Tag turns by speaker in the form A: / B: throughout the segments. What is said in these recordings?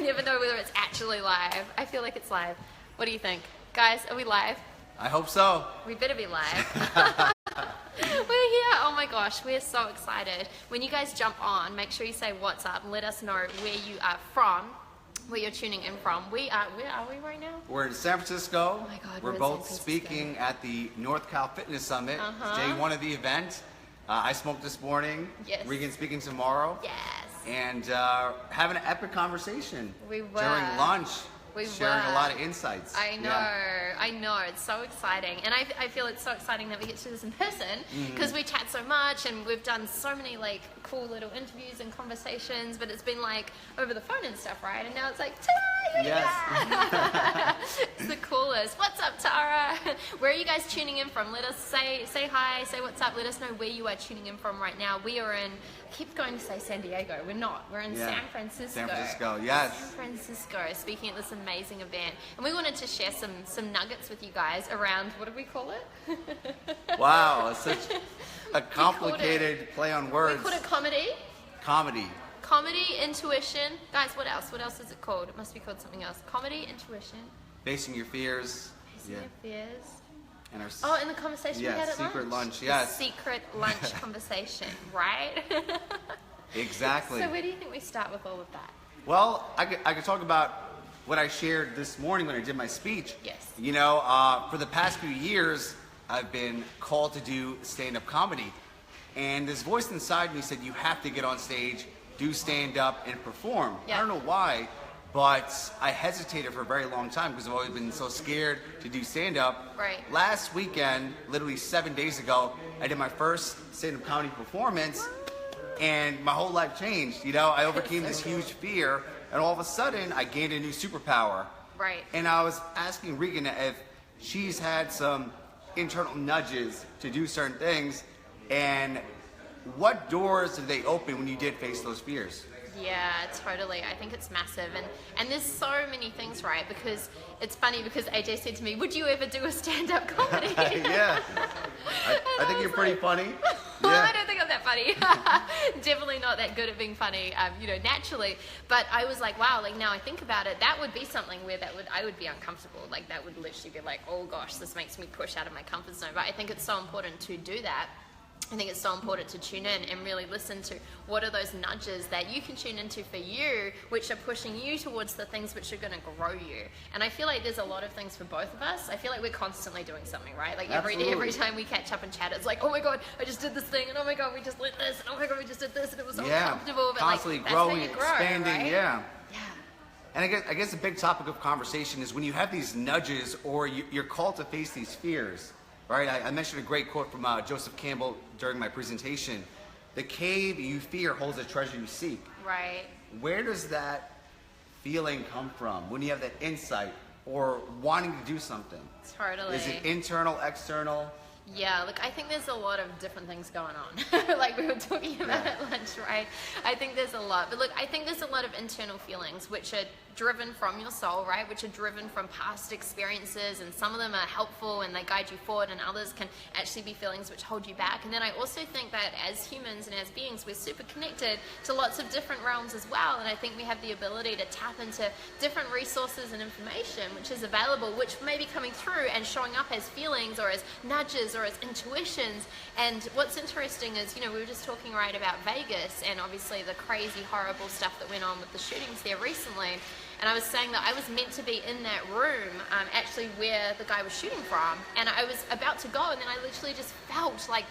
A: never know whether it's actually live. I feel like it's live. What do you think? Guys, are we live?
B: I hope so.
A: We better be live. We're here. Oh my gosh, we're so excited. When you guys jump on, make sure you say what's up and let us know where you are from, where you're tuning in from. Where are we right now?
B: We're in San Francisco.
A: Oh my God,
B: we're both speaking at the North Cal Fitness Summit. It's day one of the event. I smoked this morning.
A: Yes.
B: Regan speaking tomorrow.
A: Yes.
B: And having an epic conversation.
A: We were.
B: During lunch.
A: We
B: sharing
A: were.
B: a lot of insights.
A: I know,
B: yeah.
A: I know. It's so exciting. And I feel it's so exciting that we get to do this in person because we chat so much and we've done so many like cool little interviews and conversations, but it's been like over the phone and stuff, right? And now it's like, Tara,
B: yes.
A: It's the coolest. What's up, Tara? Where are you guys tuning in from? Let us say hi, say what's up. Let us know where you are tuning in from right now. We are in, I keep going to say San Diego. We're not. We're in San Francisco.
B: San Francisco, yes.
A: San Francisco, speaking at this amazing event. And we wanted to share some nuggets with you guys around, what do we call it?
B: Wow, it's such a complicated play on words.
A: We called it comedy.
B: Comedy.
A: Comedy, intuition. Guys, what else? What else is it called? It must be called something else. Comedy, intuition.
B: Facing your fears.
A: Facing your fears.
B: And
A: and the conversation we had at
B: secret lunch,
A: yes. The secret lunch conversation, right?
B: Exactly.
A: So where do you think we start with all of that?
B: Well, I could talk about what I shared this morning when I did my speech.
A: Yes.
B: You know, for the past few years, I've been called to do stand-up comedy. And this voice inside me said, you have to get on stage, do stand-up, and perform.
A: Yeah.
B: I don't know why, but I hesitated for a very long time because I've always been so scared to do stand-up.
A: Right.
B: Last weekend, literally 7 days ago, I did my first stand-up comedy performance, and my whole life changed. You know, I overcame this huge fear, and all of a sudden, I gained a new superpower.
A: Right.
B: And I was asking Regan if she's had some internal nudges to do certain things, and what doors did they open when you did face those fears?
A: Yeah, totally. I think it's massive. And there's so many things, right? Because it's funny because AJ said to me, would you ever do a stand-up comedy?
B: Yeah. I think you're pretty funny. Yeah.
A: I don't think I'm that funny. Definitely not that good at being funny, naturally. But I was like, wow, like now I think about it, that would be something where I would be uncomfortable. Like that would literally be like, oh gosh, this makes me push out of my comfort zone. But I think it's so important to do that. I think it's so important to tune in and really listen to what are those nudges that you can tune into for you, which are pushing you towards the things which are going to grow you. And I feel like there's a lot of things for both of us. I feel like we're constantly doing something, right? Like every time we catch up and chat, it's like, oh my God, I just did this thing, and oh my God, we just lit this, and oh my God, we just did this, and it was so uncomfortable. But
B: constantly
A: like,
B: growing,
A: that's how you grow,
B: expanding,
A: right?
B: yeah.
A: Yeah.
B: And I guess a big topic of conversation is when you have these nudges or you're called to face these fears. Right, I mentioned a great quote from Joseph Campbell during my presentation. The cave you fear holds the treasure you seek.
A: Right.
B: Where does that feeling come from when you have that insight or wanting to do something?
A: Totally.
B: Is it internal, external?
A: Yeah, look, I think there's a lot of different things going on, like we were talking about at lunch, right? I think there's a lot, but look, I think there's a lot of internal feelings which are driven from your soul, right? Which are driven from past experiences, and some of them are helpful and they guide you forward, and others can actually be feelings which hold you back. And then I also think that as humans and as beings, we're super connected to lots of different realms as well, and I think we have the ability to tap into different resources and information which is available, which may be coming through and showing up as feelings or as nudges or as intuitions. And what's interesting is, we were just talking right about Vegas and obviously the crazy, horrible stuff that went on with the shootings there recently. And I was saying that I was meant to be in that room, actually where the guy was shooting from. And I was about to go, and then I literally just felt like,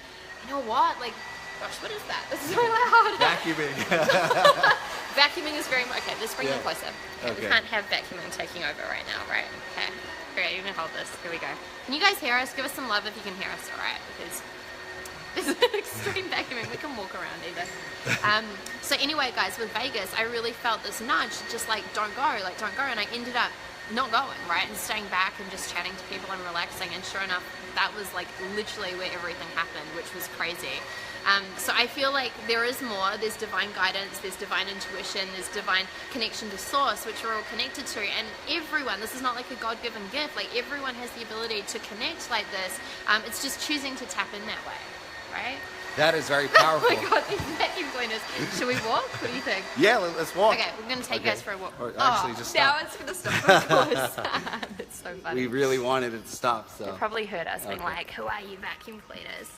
A: you know what? Like, gosh, what is that? This is so loud.
B: Vacuuming.
A: Vacuuming is very much, okay, let's bring it closer. Okay. We can't have vacuuming taking over right now, right? Okay. Great, you're gonna hold this. Here we go. Can you guys hear us? Give us some love if you can hear us, all right? Because this is extreme vacuuming. We can walk around either. So anyway, guys, with Vegas, I really felt this nudge, just like, don't go. And I ended up not going, right? And staying back and just chatting to people and relaxing. And sure enough, that was like literally where everything happened, which was crazy. So I feel like there is more. There's divine guidance, there's divine intuition, there's divine connection to source, which we're all connected to. And everyone, this is not like a God-given gift, like everyone has the ability to connect like this. It's just choosing to tap in that way, right?
B: That is very powerful.
A: Oh my God, these vacuum cleaners. Should we walk? What do you think?
B: Yeah, let's walk.
A: Okay, we're going to take you guys for a walk.
B: Or actually, just
A: now
B: stop.
A: it's going to stop, of course. That's so funny.
B: We really wanted it to stop,
A: They
B: so.
A: probably heard us being like, who are you vacuum cleaners?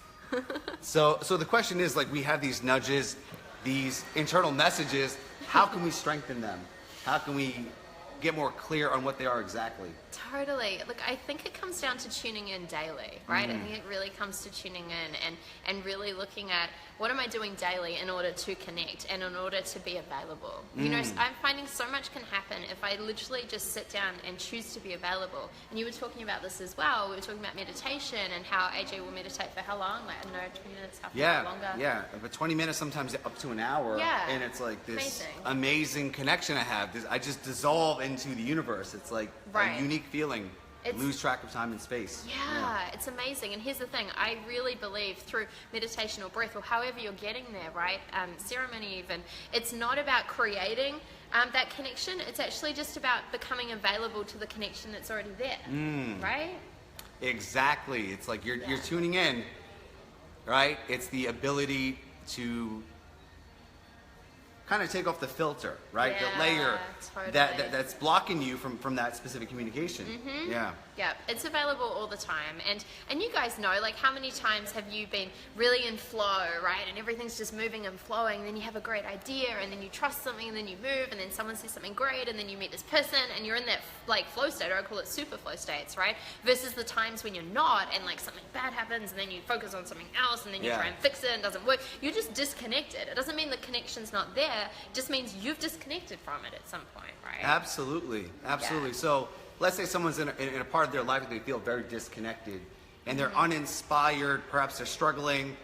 B: So the question is, like, we have these nudges, these internal messages. How can we strengthen them? How can we get more clear on what they are exactly?
A: Totally. Look, I think it comes down to tuning in daily, right? I think it really comes to tuning in and really looking at what am I doing daily in order to connect and in order to be available. You know, I'm finding so much can happen if I literally just sit down and choose to be available. And you were talking about this as well. We were talking about meditation and how AJ will meditate for how long? Like, I don't know, 20 minutes, half an hour longer?
B: Yeah, but 20 minutes, sometimes up to an hour.
A: Yeah.
B: And it's like this amazing connection I have. I just dissolve into the universe. It's like a unique feeling. Lose track of time and space.
A: Yeah, it's amazing. And here's the thing, I really believe through meditation or breath or however you're getting there, right? Ceremony even, it's not about creating that connection. It's actually just about becoming available to the connection that's already there, right?
B: Exactly. It's like you're tuning in, right? It's the ability to kind of take off the filter, right? The layer that's blocking you from that specific communication.
A: Yeah, it's available all the time. And you guys know, like, how many times have you been really in flow, right? And everything's just moving and flowing, and then you have a great idea, and then you trust something, and then you move, and then someone says something great, and then you meet this person, and you're in that, like, flow state, or I call it super flow states, right? Versus the times when you're not, and, like, something bad happens, and then you focus on something else, and then you try and fix it, and it doesn't work. You're just disconnected. It doesn't mean the connection's not there. It just means you've disconnected from it at some point, right?
B: Absolutely.
A: Yeah.
B: So let's say someone's in a part of their life that they feel very disconnected and they're uninspired, perhaps they're struggling.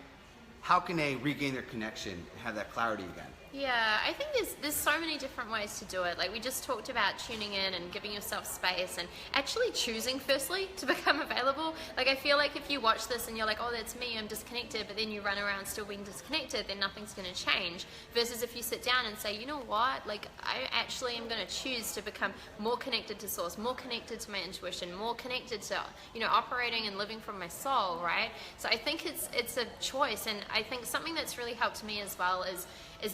B: How can they regain their connection and have that clarity again?
A: Yeah, I think there's so many different ways to do it. Like, we just talked about tuning in and giving yourself space and actually choosing firstly to become available. Like, I feel like if you watch this and you're like, oh, that's me, I'm disconnected, but then you run around still being disconnected, then nothing's going to change. Versus if you sit down and say, you know what, like, I actually am going to choose to become more connected to source, more connected to my intuition, more connected to, you know, operating and living from my soul, right? So I think it's a choice. And I think something that's really helped me as well is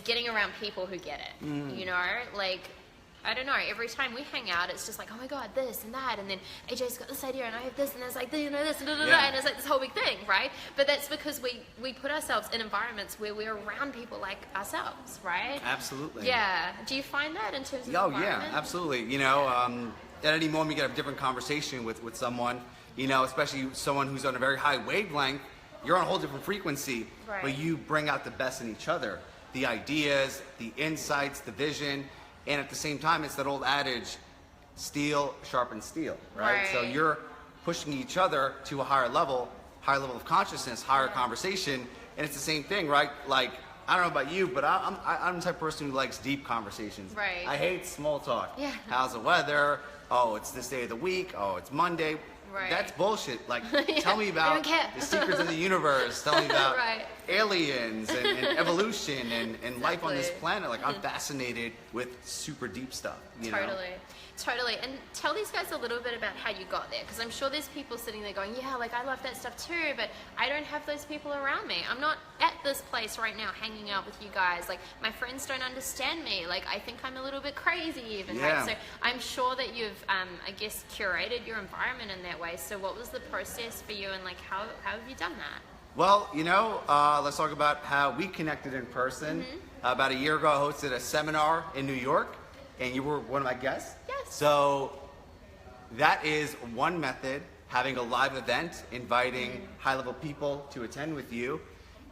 A: getting around people who get it, you know, like, I don't know, every time we hang out, it's just like, oh my God, this and that, and then AJ's got this idea, and I have this, and there's like, you know, this, and and it's like this whole big thing, right? But that's because we put ourselves in environments where we're around people like ourselves, right?
B: Absolutely.
A: Yeah. Do you find that in terms of
B: environment? Yeah, absolutely. You know, at any moment you get a different conversation with someone, you know, especially someone who's on a very high wavelength, you're on a whole different frequency, but you bring out the best in each other. The ideas, the insights, the vision, and at the same time, it's that old adage, steel sharpens steel, right? So you're pushing each other to a higher level of consciousness, higher conversation, and it's the same thing, right? Like, I don't know about you, but I'm the type of person who likes deep conversations.
A: Right.
B: I hate small talk.
A: Yeah.
B: How's the weather? Oh, it's this day of the week. Oh, it's Monday.
A: Right.
B: That's bullshit. Like, tell me about the secrets of the universe. Tell me about aliens and evolution and life on this planet. Like, I'm fascinated with super deep stuff. You know?
A: Totally. And tell these guys a little bit about how you got there, because I'm sure there's people sitting there going, yeah, like, I love that stuff too, but I don't have those people around me. I'm not at this place right now hanging out with you guys. Like, my friends don't understand me. Like, I think I'm a little bit crazy even, right? So I'm sure that you've, I guess, curated your environment in that way. So what was the process for you, and, like, how have you done that?
B: Well, you know, let's talk about how we connected in person. About a year ago, I hosted a seminar in New York, and you were one of my guests.
A: Yes.
B: So that is one method, having a live event, inviting high-level people to attend with you.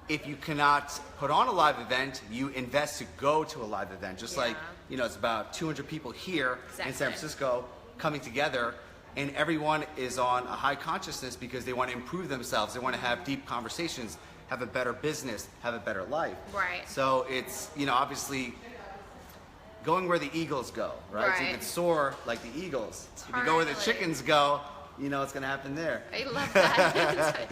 B: If you cannot put on a live event, you invest to go to a live event. Just like, you know, it's about 200 people here in San Francisco coming together, and everyone is on a high consciousness because they want to improve themselves. They want to have deep conversations, have a better business, have a better life.
A: Right.
B: So it's, you know, obviously going where the eagles go, right? So you can soar like the eagles. If you go where the chickens go, you know what's going to happen there.
A: I love that.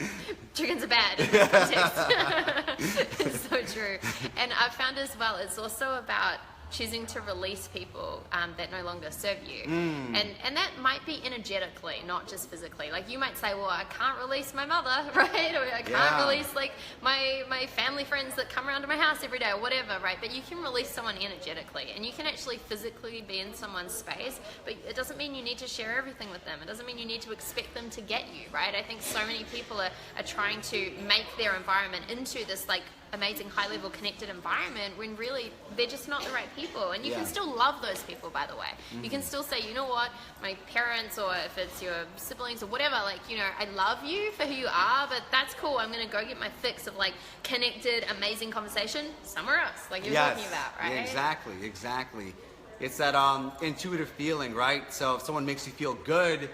A: Chickens are bad in this context. It's so true. And I've found as well, it's also about choosing to release people that no longer serve you. And that might be energetically, not just physically. Like you might say, well, I can't release my mother, right? Or I can't release like my family friends that come around to my house every day or whatever, right? But you can release someone energetically, and you can actually physically be in someone's space, but it doesn't mean you need to share everything with them. It doesn't mean you need to expect them to get you, right? I think so many people are trying to make their environment into this like amazing high level connected environment when really they're just not the right people. And you can still love those people, by the way. You can still say, you know what, my parents, or if it's your siblings or whatever, like, you know, I love you for who you are, but that's cool, I'm gonna go get my fix of like connected amazing conversation somewhere else, like you're talking about, right?
B: Exactly. It's that intuitive feeling, right? So if someone makes you feel good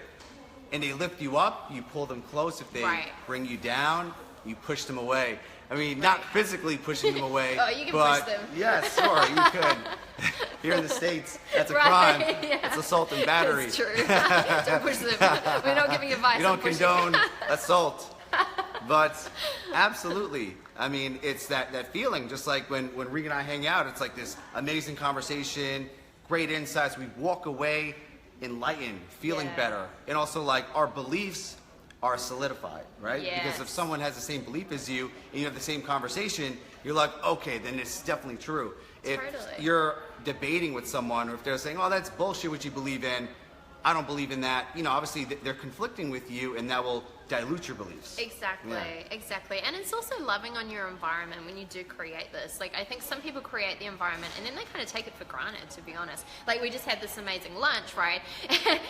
B: and they lift you up, you pull them close. If they bring you down, you push them away. I mean, not physically pushing them away.
A: Oh, you can
B: but
A: push them.
B: Yes, sure, you could. Here in the States, that's a crime.
A: Yeah.
B: It's assault and battery.
A: It's true. Don't push them. We're not giving advice.
B: You don't condone assault. But absolutely. I mean, it's that feeling, just like when Regan and I hang out, it's like this amazing conversation, great insights. We walk away enlightened, feeling better. And also like our beliefs are solidified, right?
A: Yes.
B: Because if someone has the same belief as you and you have the same conversation, you're like, okay, then it's definitely true. If you're debating with someone, or if they're saying, oh, that's bullshit what you believe in, I don't believe in that, you know, obviously they're conflicting with you, and that will dilute your beliefs.
A: Exactly. And it's also loving on your environment when you do create this. Like, I think some people create the environment and then they kind of take it for granted, to be honest. Like, we just had this amazing lunch, right?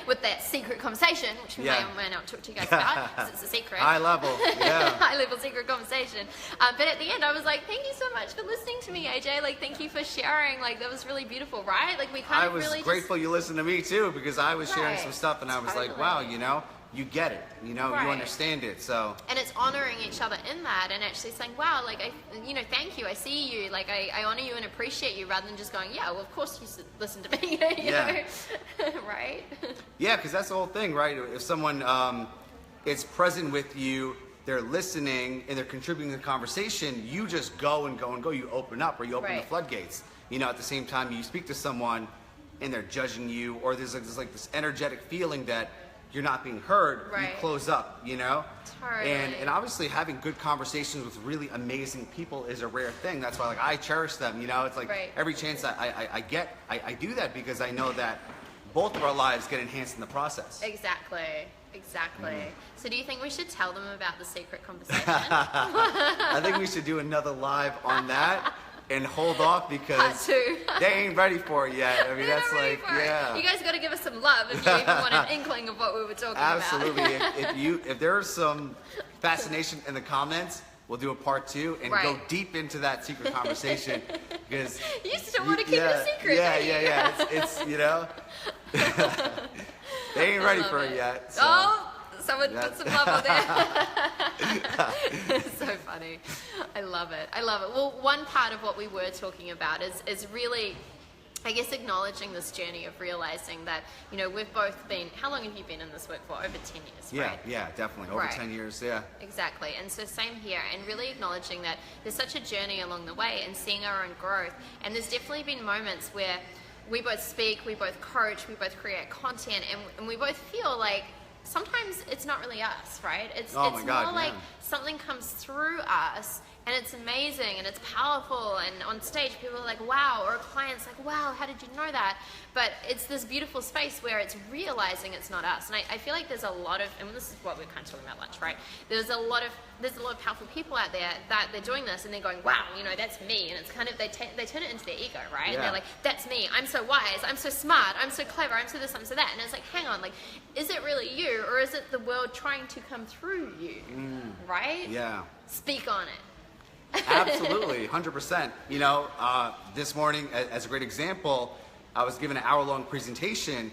A: With that secret conversation, which we may or may not talk to you guys about, because it's a secret.
B: High level,
A: High level secret conversation. But at the end, I was like, thank you so much for listening to me, AJ. Like, thank you for sharing. Like, that was really beautiful, right? Like, we kind of really
B: I was grateful you listened to me, too, because I was sharing some stuff, and I was like, wow, you know, you get it, you know, you understand it, so.
A: And it's honoring each other in that, and actually saying, wow, like, thank you, I see you, like, I honor you and appreciate you, rather than just going, yeah, well, of course you listen to me, you know? Right?
B: Yeah, because that's the whole thing, right? If someone is present with you, they're listening, and they're contributing to the conversation, you just go and go and go, you open up, or you open the floodgates. You know, at the same time, you speak to someone, and they're judging you, or there's like this energetic feeling that you're not being heard, you close up, you know?
A: Totally.
B: And obviously having good conversations with really amazing people is a rare thing. That's why, like, I cherish them, you know? It's like every chance I get, I do that, because I know that both of our lives get enhanced in the process.
A: Exactly. So do you think we should tell them about the secret conversation?
B: I think we should do another live on that. And hold off, because they ain't ready for it yet. I mean, that's like,
A: You guys got to give us some love if you even want an inkling of what we were talking about.
B: Absolutely. if there's some fascination in the comments, we'll do a part 2 and go deep into that secret conversation, because
A: you still want to keep it a secret.
B: Yeah. It's you know, they ain't ready for it yet. So.
A: Oh. Someone put some love on there. It's so funny. I love it. Well, one part of what we were talking about is really, I guess, acknowledging this journey of realizing that, you know, we've both been, how long have you been in this work for? Over 10 years, right?
B: Yeah, definitely. Over 10 years,
A: Exactly. And so same here, and really acknowledging that there's such a journey along the way and seeing our own growth. And there's definitely been moments where we both speak, we both coach, we both create content, and we both feel like sometimes it's not really us, right? It's more like something comes through us, and it's amazing and it's powerful, and on stage people are like, wow, or a client's like, wow, how did you know that? But it's this beautiful space where it's realizing it's not us. And I feel like there's a lot of, and this is what we're kind of talking about lunch, right? There's a lot of powerful people out there that they're doing this and they're going, wow, you know, that's me. And it's kind of, they turn it into their ego, right? And they're like, that's me. I'm so wise. I'm so smart. I'm so clever. I'm so this, I'm so that. And it's like, hang on, like, is it really you, or is it the world trying to come through you? Right?
B: Yeah.
A: Speak on it.
B: Absolutely, 100%. You know, this morning, as a great example, I was given an hour-long presentation,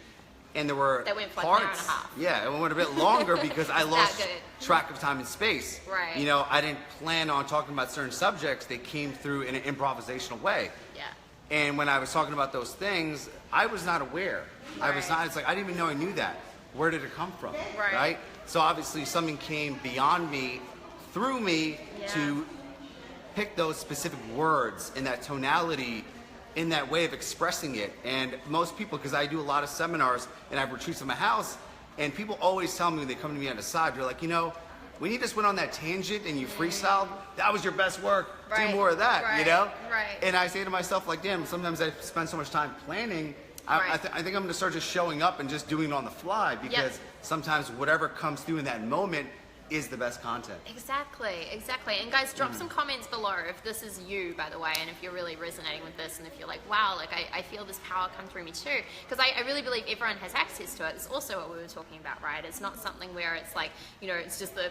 B: and there were
A: that went for
B: parts.
A: Like an hour and a half.
B: Yeah, it went a bit longer because I lost track of time and space.
A: Right.
B: You know, I didn't plan on talking about certain subjects. They came through in an improvisational way.
A: Yeah.
B: And when I was talking about those things, I was not aware. I was not. It's like I didn't even know I knew that. Where did it come from? Right. So obviously something came beyond me, through me, to pick those specific words in that tonality in that way of expressing it. And most people, because I do a lot of seminars and I have retreats in my house, and people always tell me when they come to me on the side, they're like, when you just went on that tangent and you freestyled, that was your best work.
A: Right.
B: Do more of that,
A: Right.
B: And I say to myself, like, damn, sometimes I spend so much time planning. I think I'm going to start just showing up and just doing it on the fly, because sometimes whatever comes through in that moment is the best content.
A: Exactly. And guys, drop some comments below if this is you, by the way, and if you're really resonating with this, and if you're like, wow, like I feel this power come through me too, because I really believe everyone has access to it. It's also what we were talking about, right? It's not something where it's like, it's just the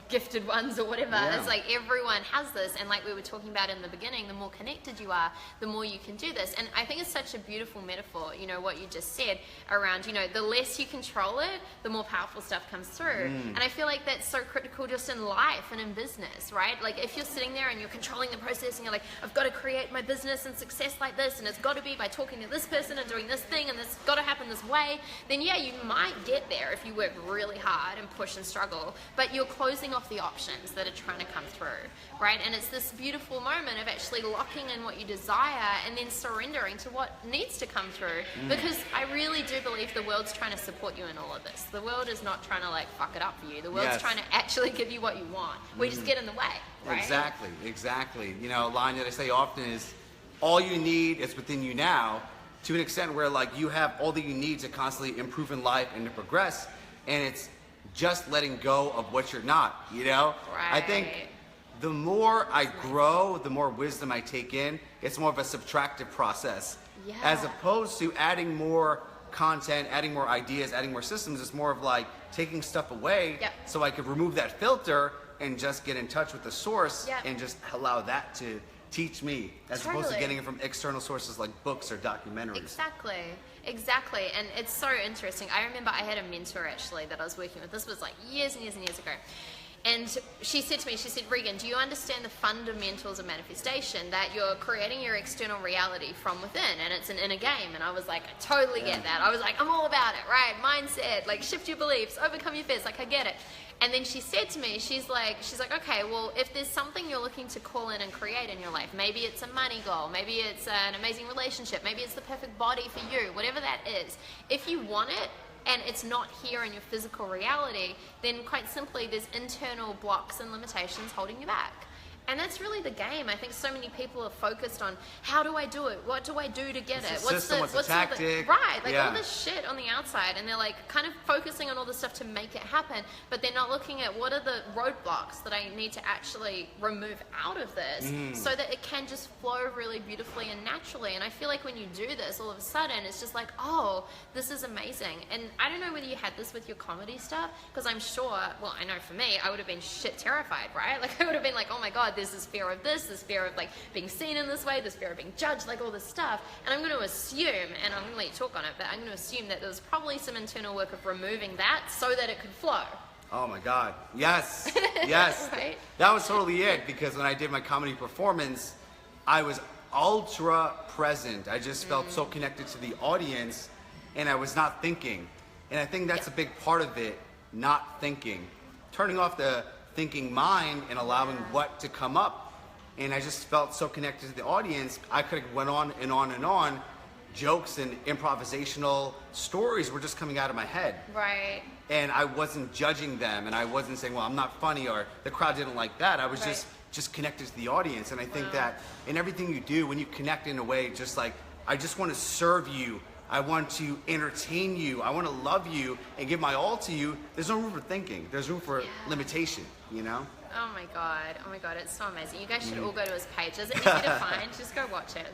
A: gifted ones or whatever. It's like everyone has this, and like we were talking about in the beginning, the more connected you are, the more you can do this. And I think it's such a beautiful metaphor, what you just said around, the less you control it, the more powerful stuff comes through. And I feel like that's so critical just in life and in business, right? Like if you're sitting there and you're controlling the process and you're like, I've got to create my business and success like this, and it's got to be by talking to this person and doing this thing, and it's got to happen this way, then yeah, you might get there if you work really hard and push and struggle, but you're closing off the options that are trying to come through, right? And it's this beautiful moment of actually locking in what you desire and then surrendering to what needs to come through, because I really do believe the world's trying to support you in all of this. The world is not trying to like fuck it up for you. The world's trying to actually give you what you want. We just get in the way, right?
B: Exactly. A line that I say often is, all you need is within you now, to an extent where like you have all that you need to constantly improve in life and to progress, and it's just letting go of what you're not,
A: Right.
B: I think the more I grow, the more wisdom I take in. It's more of a subtractive process, as opposed to adding more content, adding more ideas, adding more systems. It's more of like taking stuff away so I could remove that filter and just get in touch with the source and just allow that to teach me, as opposed to getting it from external sources like books or documentaries.
A: Exactly. And it's so interesting. I remember I had a mentor actually that I was working with. This was like years and years and years ago. And she said to me, Regan, do you understand the fundamentals of manifestation, that you're creating your external reality from within, and it's an inner game? And I was like, I totally get that. I was like, I'm all about it, right? Mindset, like shift your beliefs, overcome your fears, like I get it. And then she said to me, she's like, okay, well, if there's something you're looking to call in and create in your life, maybe it's a money goal, maybe it's an amazing relationship, maybe it's the perfect body for you, whatever that is, if you want it, and it's not here in your physical reality, then quite simply there's internal blocks and limitations holding you back. And that's really the game. I think so many people are focused on, how do I do it? What do I do to get it?
B: What's the tactic?
A: Right, like all this shit on the outside, and they're like kind of focusing on all this stuff to make it happen, but they're not looking at what are the roadblocks that I need to actually remove out of this so that it can just flow really beautifully and naturally. And I feel like when you do this, all of a sudden, it's just like, oh, this is amazing. And I don't know whether you had this with your comedy stuff, because I'm sure, well, I know for me, I would have been shit terrified, right? Like I would have been like, oh my God, there's this fear of this fear of like being seen in this way, this fear of being judged, like all this stuff. And I'm going to assume, and I'm going to let you talk on it, but I'm going to assume that there was probably some internal work of removing that so that it could flow.
B: Oh my God. Yes.
A: Right?
B: That was totally it, because when I did my comedy performance, I was ultra present. I just felt so connected to the audience, and I was not thinking. And I think that's a big part of it, not thinking. Turning off the thinking mind and allowing what to come up. And I just felt so connected to the audience. I could have went on and on and on. Jokes and improvisational stories were just coming out of my head.
A: Right.
B: And I wasn't judging them, and I wasn't saying, well, I'm not funny, or the crowd didn't like that. I was just connected to the audience. And I think that in everything you do, when you connect in a way, just like, I just want to serve you, I want to entertain you, I want to love you and give my all to you, there's no room for thinking. There's room for limitation,
A: Oh my God, it's so amazing. You guys should all go to his page. Is it easy to find? Just go watch it.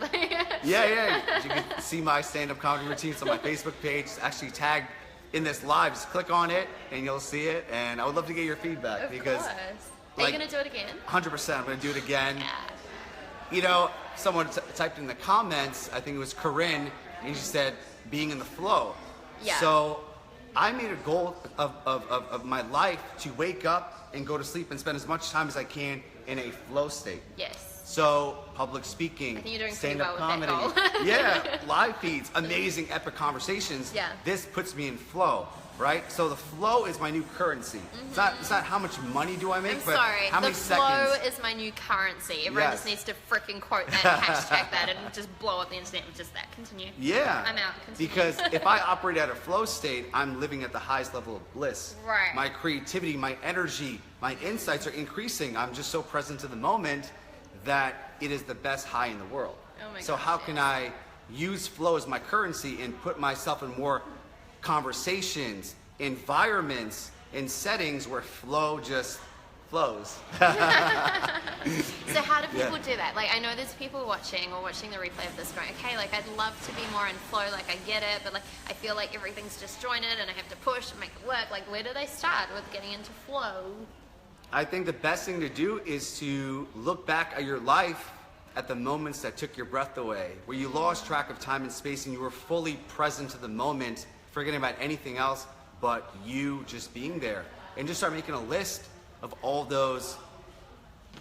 B: Yeah. You can see my stand-up comedy routines on my Facebook page. It's actually tagged in this live. Just click on it and you'll see it. And I would love to get your feedback.
A: Of
B: because
A: course. Are you going to do it again?
B: 100%. I'm going to do it again.
A: Yeah.
B: Someone typed in the comments, I think it was Corinne, and she said, being in the flow.
A: Yeah.
B: So I made a goal of my life to wake up and go to sleep and spend as much time as I can in a flow state.
A: Yes.
B: So public speaking,
A: I think you're doing
B: stand-up
A: pretty well
B: comedy,
A: with that goal.
B: live feeds, amazing epic conversations.
A: Yeah.
B: This puts me in flow. right? So the flow is my new currency. It's not how much money do I make,
A: I'm
B: but
A: sorry,
B: how
A: the
B: many
A: flow
B: seconds.
A: is my new currency. Everyone
B: Yes.
A: just needs to freaking quote that, hashtag that, and just blow up the internet with just that. Continue.
B: Yeah.
A: I'm out. Continue.
B: Because if I operate at a flow state, I'm living at the highest level of bliss.
A: Right.
B: My creativity, my energy, my insights are increasing. I'm just so present to the moment that it is the best high in the world.
A: Oh my
B: so
A: gosh,
B: how
A: yes.
B: can I use flow as my currency and put myself in more conversations, environments, and settings where flow just flows?
A: So how do people
B: Yeah.
A: do that? Like, I know there's people watching the replay of this going, okay, like I'd love to be more in flow, like I get it, but like I feel like everything's disjointed and I have to push and make it work. Like, where do they start with getting into flow?
B: I think the best thing to do is to look back at your life at the moments that took your breath away, where you lost track of time and space and you were fully present to the moment, forgetting about anything else but you just being there. And just start making a list of all those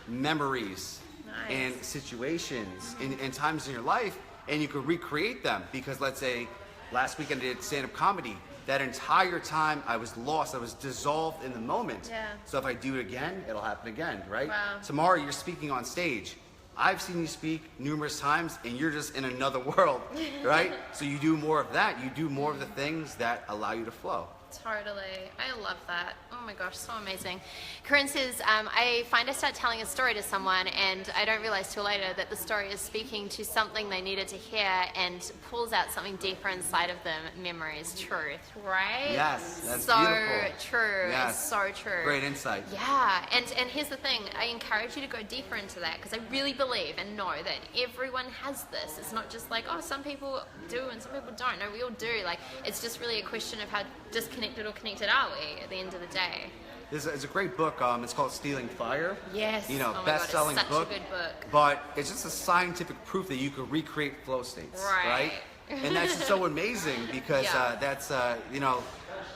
B: memories
A: Nice.
B: and situations and times in your life, and you could recreate them. Because let's say last weekend I did stand-up comedy. That entire time I was lost, I was dissolved in the moment.
A: Yeah.
B: So if I do it again, it'll happen again, right?
A: Wow.
B: Tomorrow you're speaking on stage. I've seen you speak numerous times and you're just in another world, right? So you do more of that. You do more of the things that allow you to flow.
A: Totally. I love that. Oh my gosh, so amazing. Corinne says, I find I start telling a story to someone and I don't realize till later that the story is speaking to something they needed to hear and pulls out something deeper inside of them, memories, truth, right?
B: Yes, that's
A: so
B: beautiful.
A: true.
B: Yes.
A: It's so true.
B: Great insight.
A: Yeah, and here's the thing. I encourage you to go deeper into that because I really believe and know that everyone has this. It's not just like, oh, some people do and some people don't. No, we all do. Like, it's just really a question of how disconnected or connected are we at the end of the day.
B: It's a great book. It's called Stealing Fire.
A: Yes.
B: You know,
A: Oh my God,
B: best-selling
A: it's such
B: book.
A: a good book.
B: But it's just a scientific proof that you could recreate flow states,
A: Right.
B: And that's just so amazing because
A: Yeah.
B: that's you know,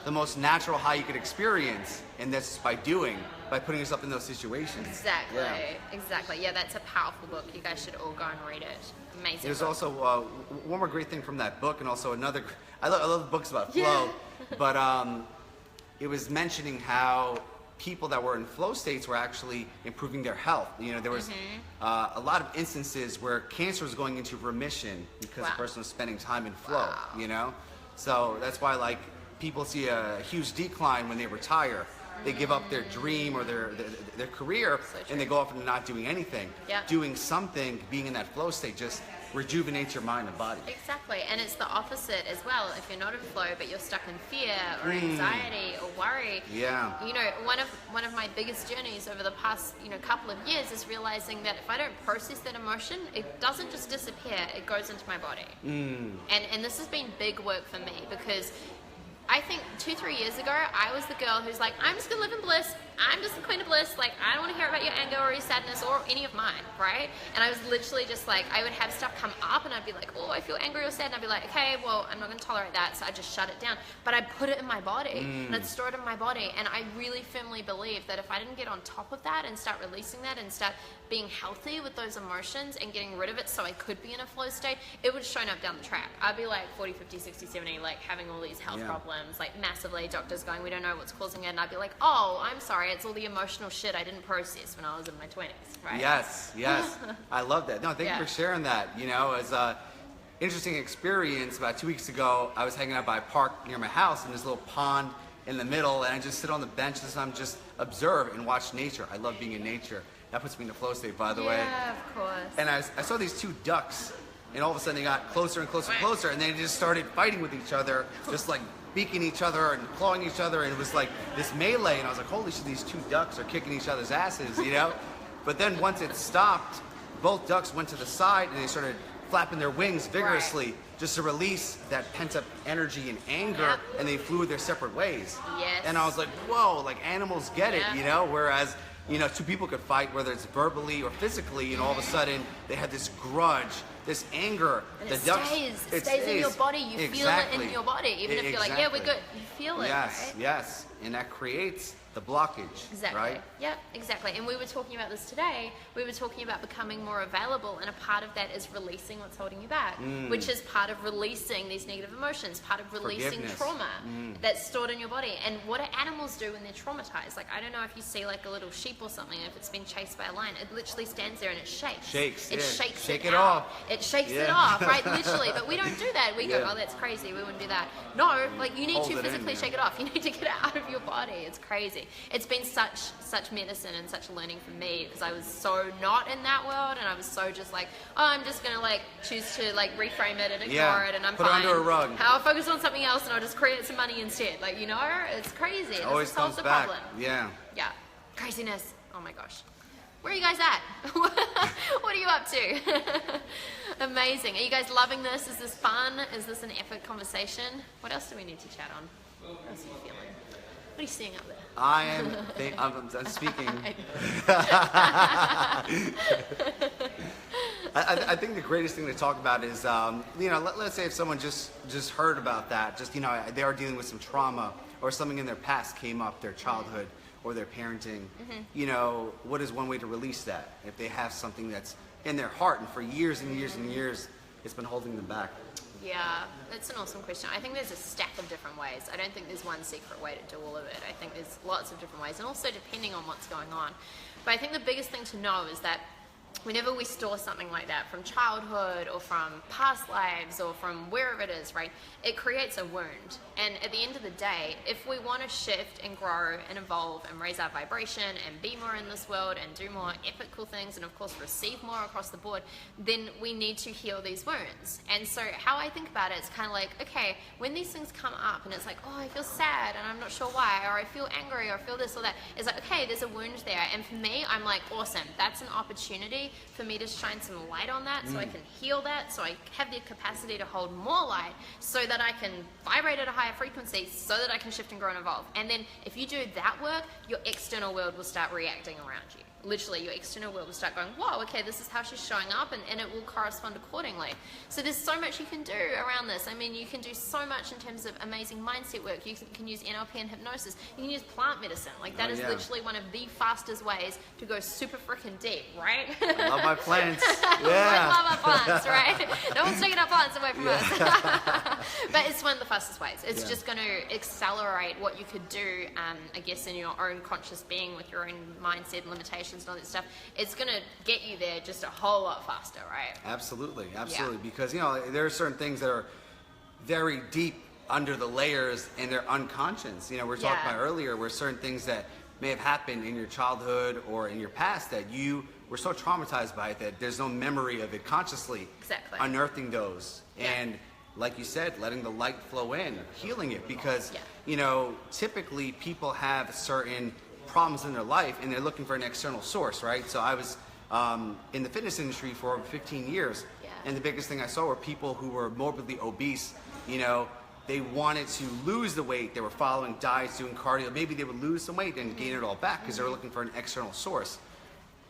B: the most natural high you could experience, and that's by putting yourself in those situations.
A: Exactly.
B: Yeah.
A: Exactly. Yeah, that's a powerful book. You guys should all go and read it. Amazing.
B: There's
A: book.
B: also one more great thing from that book, and also another. I love books about flow,
A: Yeah.
B: but it was mentioning how people that were in flow states were actually improving their health. You know, there was a lot of instances where cancer was going into remission because
A: Wow.
B: the person was spending time in flow.
A: Wow.
B: You know, so that's why like people see a huge decline when they retire. They give up their dream or their career,
A: So true.
B: and they go off into not doing anything.
A: Yeah.
B: Doing something, being in that flow state, just rejuvenates your mind and body.
A: Exactly, and it's the opposite as well. If you're not in flow, but you're stuck in fear or anxiety or worry,
B: Yeah.
A: you know, one of my biggest journeys over the past couple of years is realizing that if I don't process that emotion, it doesn't just disappear; it goes into my body. And this has been big work for me because I think 2-3 years ago, I was the girl who's like, I'm just gonna live in bliss. I'm just the queen of bliss. Like, I don't want to hear about your anger or your sadness or any of mine, right? And I was literally just like, I would have stuff come up and I'd be like, oh, I feel angry or sad. And I'd be like, okay, well, I'm not gonna tolerate that. So I just shut it down. But I put it in my body and I'd store it in my body. And I really firmly believe that if I didn't get on top of that and start releasing that and start being healthy with those emotions and getting rid of it so I could be in a flow state, it would have shown up down the track. I'd be like 40, 50, 60, 70, like having all these health
B: Yeah.
A: problems, like massively, doctors going, we don't know what's causing it. And I'd be like, oh, I'm sorry, it's all the emotional shit I didn't process when I was in my 20s, right?
B: Yes. I love that. No, thank
A: Yeah.
B: you for sharing that. You know, as a interesting experience, about 2 weeks ago, I was hanging out by a park near my house in this little pond in the middle, and I just sit on the bench and I'm just observe and watch nature. I love being in nature. That puts me in a flow state, by the way.
A: Yeah, of course.
B: And I saw these two ducks, and all of a sudden they got closer and closer and closer, and they just started fighting with each other, just like beaking each other and clawing each other, and it was like this melee, and I was like, holy shit, these two ducks are kicking each other's asses, you know? But then once it stopped, both ducks went to the side, and they started flapping their wings vigorously just to release that pent-up energy and anger,
A: Yep.
B: and they flew their separate ways.
A: Yes.
B: And I was like, whoa, like animals get it,
A: Yeah.
B: you know? Whereas, you know, two people could fight, whether it's verbally or physically, and all of a sudden They have this grudge, this anger.
A: And it stays in your body. You feel it in your body. Even if you're like, yeah, we're good. You feel it,
B: yes,
A: right?
B: Yes. And that creates the blockage,
A: exactly.
B: right?
A: Yeah, exactly. And we were talking about this today. We were talking about becoming more available, and a part of that is releasing what's holding you back, which is part of releasing these negative emotions, part of releasing trauma that's stored in your body. And what do animals do when they're traumatized? Like, I don't know if you see like a little sheep or something, if it's been chased by a lion, it literally stands there and it shakes. It shakes
B: Shake
A: it
B: off.
A: It shakes it off, right? Literally. But we don't do that. We go, oh, that's crazy. We wouldn't do that. No, like you need to physically shake it off. You need to get it out of your body. It's crazy. It's been such medicine and such learning for me, because I was so not in that world, and I was so just like, oh, I'm just gonna like choose to like reframe it and ignore it, and I'm
B: put
A: fine.
B: it under a rug.
A: I'll focus on something else, and I'll just create some money instead. Like, you know, it's crazy. It
B: always
A: solves the
B: comes back.
A: problem.
B: Yeah.
A: Yeah. Craziness. Oh my gosh. Where are you guys at? What are you up to? Amazing. Are you guys loving this? Is this fun? Is this an epic conversation? What else do we need to chat on? What else are you feeling? What are you seeing up there?
B: I'm speaking. I think the greatest thing to talk about is, let's say if someone just heard about that, they are dealing with some trauma or something in their past came up, their childhood or their parenting. What is one way to release that if they have something that's in their heart and for years and years and years it's been holding them back?
A: Yeah, that's an awesome question. I think there's a stack of different ways. I don't think there's one secret way to do all of it. I think there's lots of different ways, and also depending on what's going on. But I think the biggest thing to know is that whenever we store something like that from childhood or from past lives or from wherever it is, right, it creates a wound. And at the end of the day, if we want to shift and grow and evolve and raise our vibration and be more in this world and do more epic cool things and of course receive more across the board, then we need to heal these wounds. And so how I think about it is kind of like, okay, when these things come up and it's like, oh, I feel sad and I'm not sure why, or I feel angry or I feel this or that, it's like, okay, there's a wound there. And for me, I'm like, awesome, that's an opportunity for me to shine some light on that, so I can heal that, so I have the capacity to hold more light, so that I can vibrate at a higher frequency, so that I can shift and grow and evolve. And then if you do that work, your external world will start reacting around you. Literally, your external world will start going, whoa, okay, this is how she's showing up, and it will correspond accordingly. So there's so much you can do around this. I mean, you can do so much in terms of amazing mindset work. You can use NLP and hypnosis. You can use plant medicine. Like, that is literally one of the fastest ways to go super freaking deep, right?
B: I love my plants.
A: We love our plants, right? No one's taking our plants away from us. But it's one of the fastest ways. It's just going to accelerate what you could do, I guess, in your own conscious being with your own mindset and limitations and all that stuff. It's going to get you there just a whole lot faster, right?
B: Absolutely. Because, there are certain things that are very deep under the layers and they're unconscious. We were talking about earlier where certain things that may have happened in your childhood or in your past that you were so traumatized by it that there's no memory of it consciously.
A: Exactly.
B: Unearthing those. And like you said, letting the light flow in, healing it, because, typically people have certain problems in their life and they're looking for an external source, right? So I was in the fitness industry for over 15 years, and the biggest thing I saw were people who were morbidly obese. They wanted to lose the weight, they were following diets, doing cardio, maybe they would lose some weight and gain it all back because they were looking for an external source.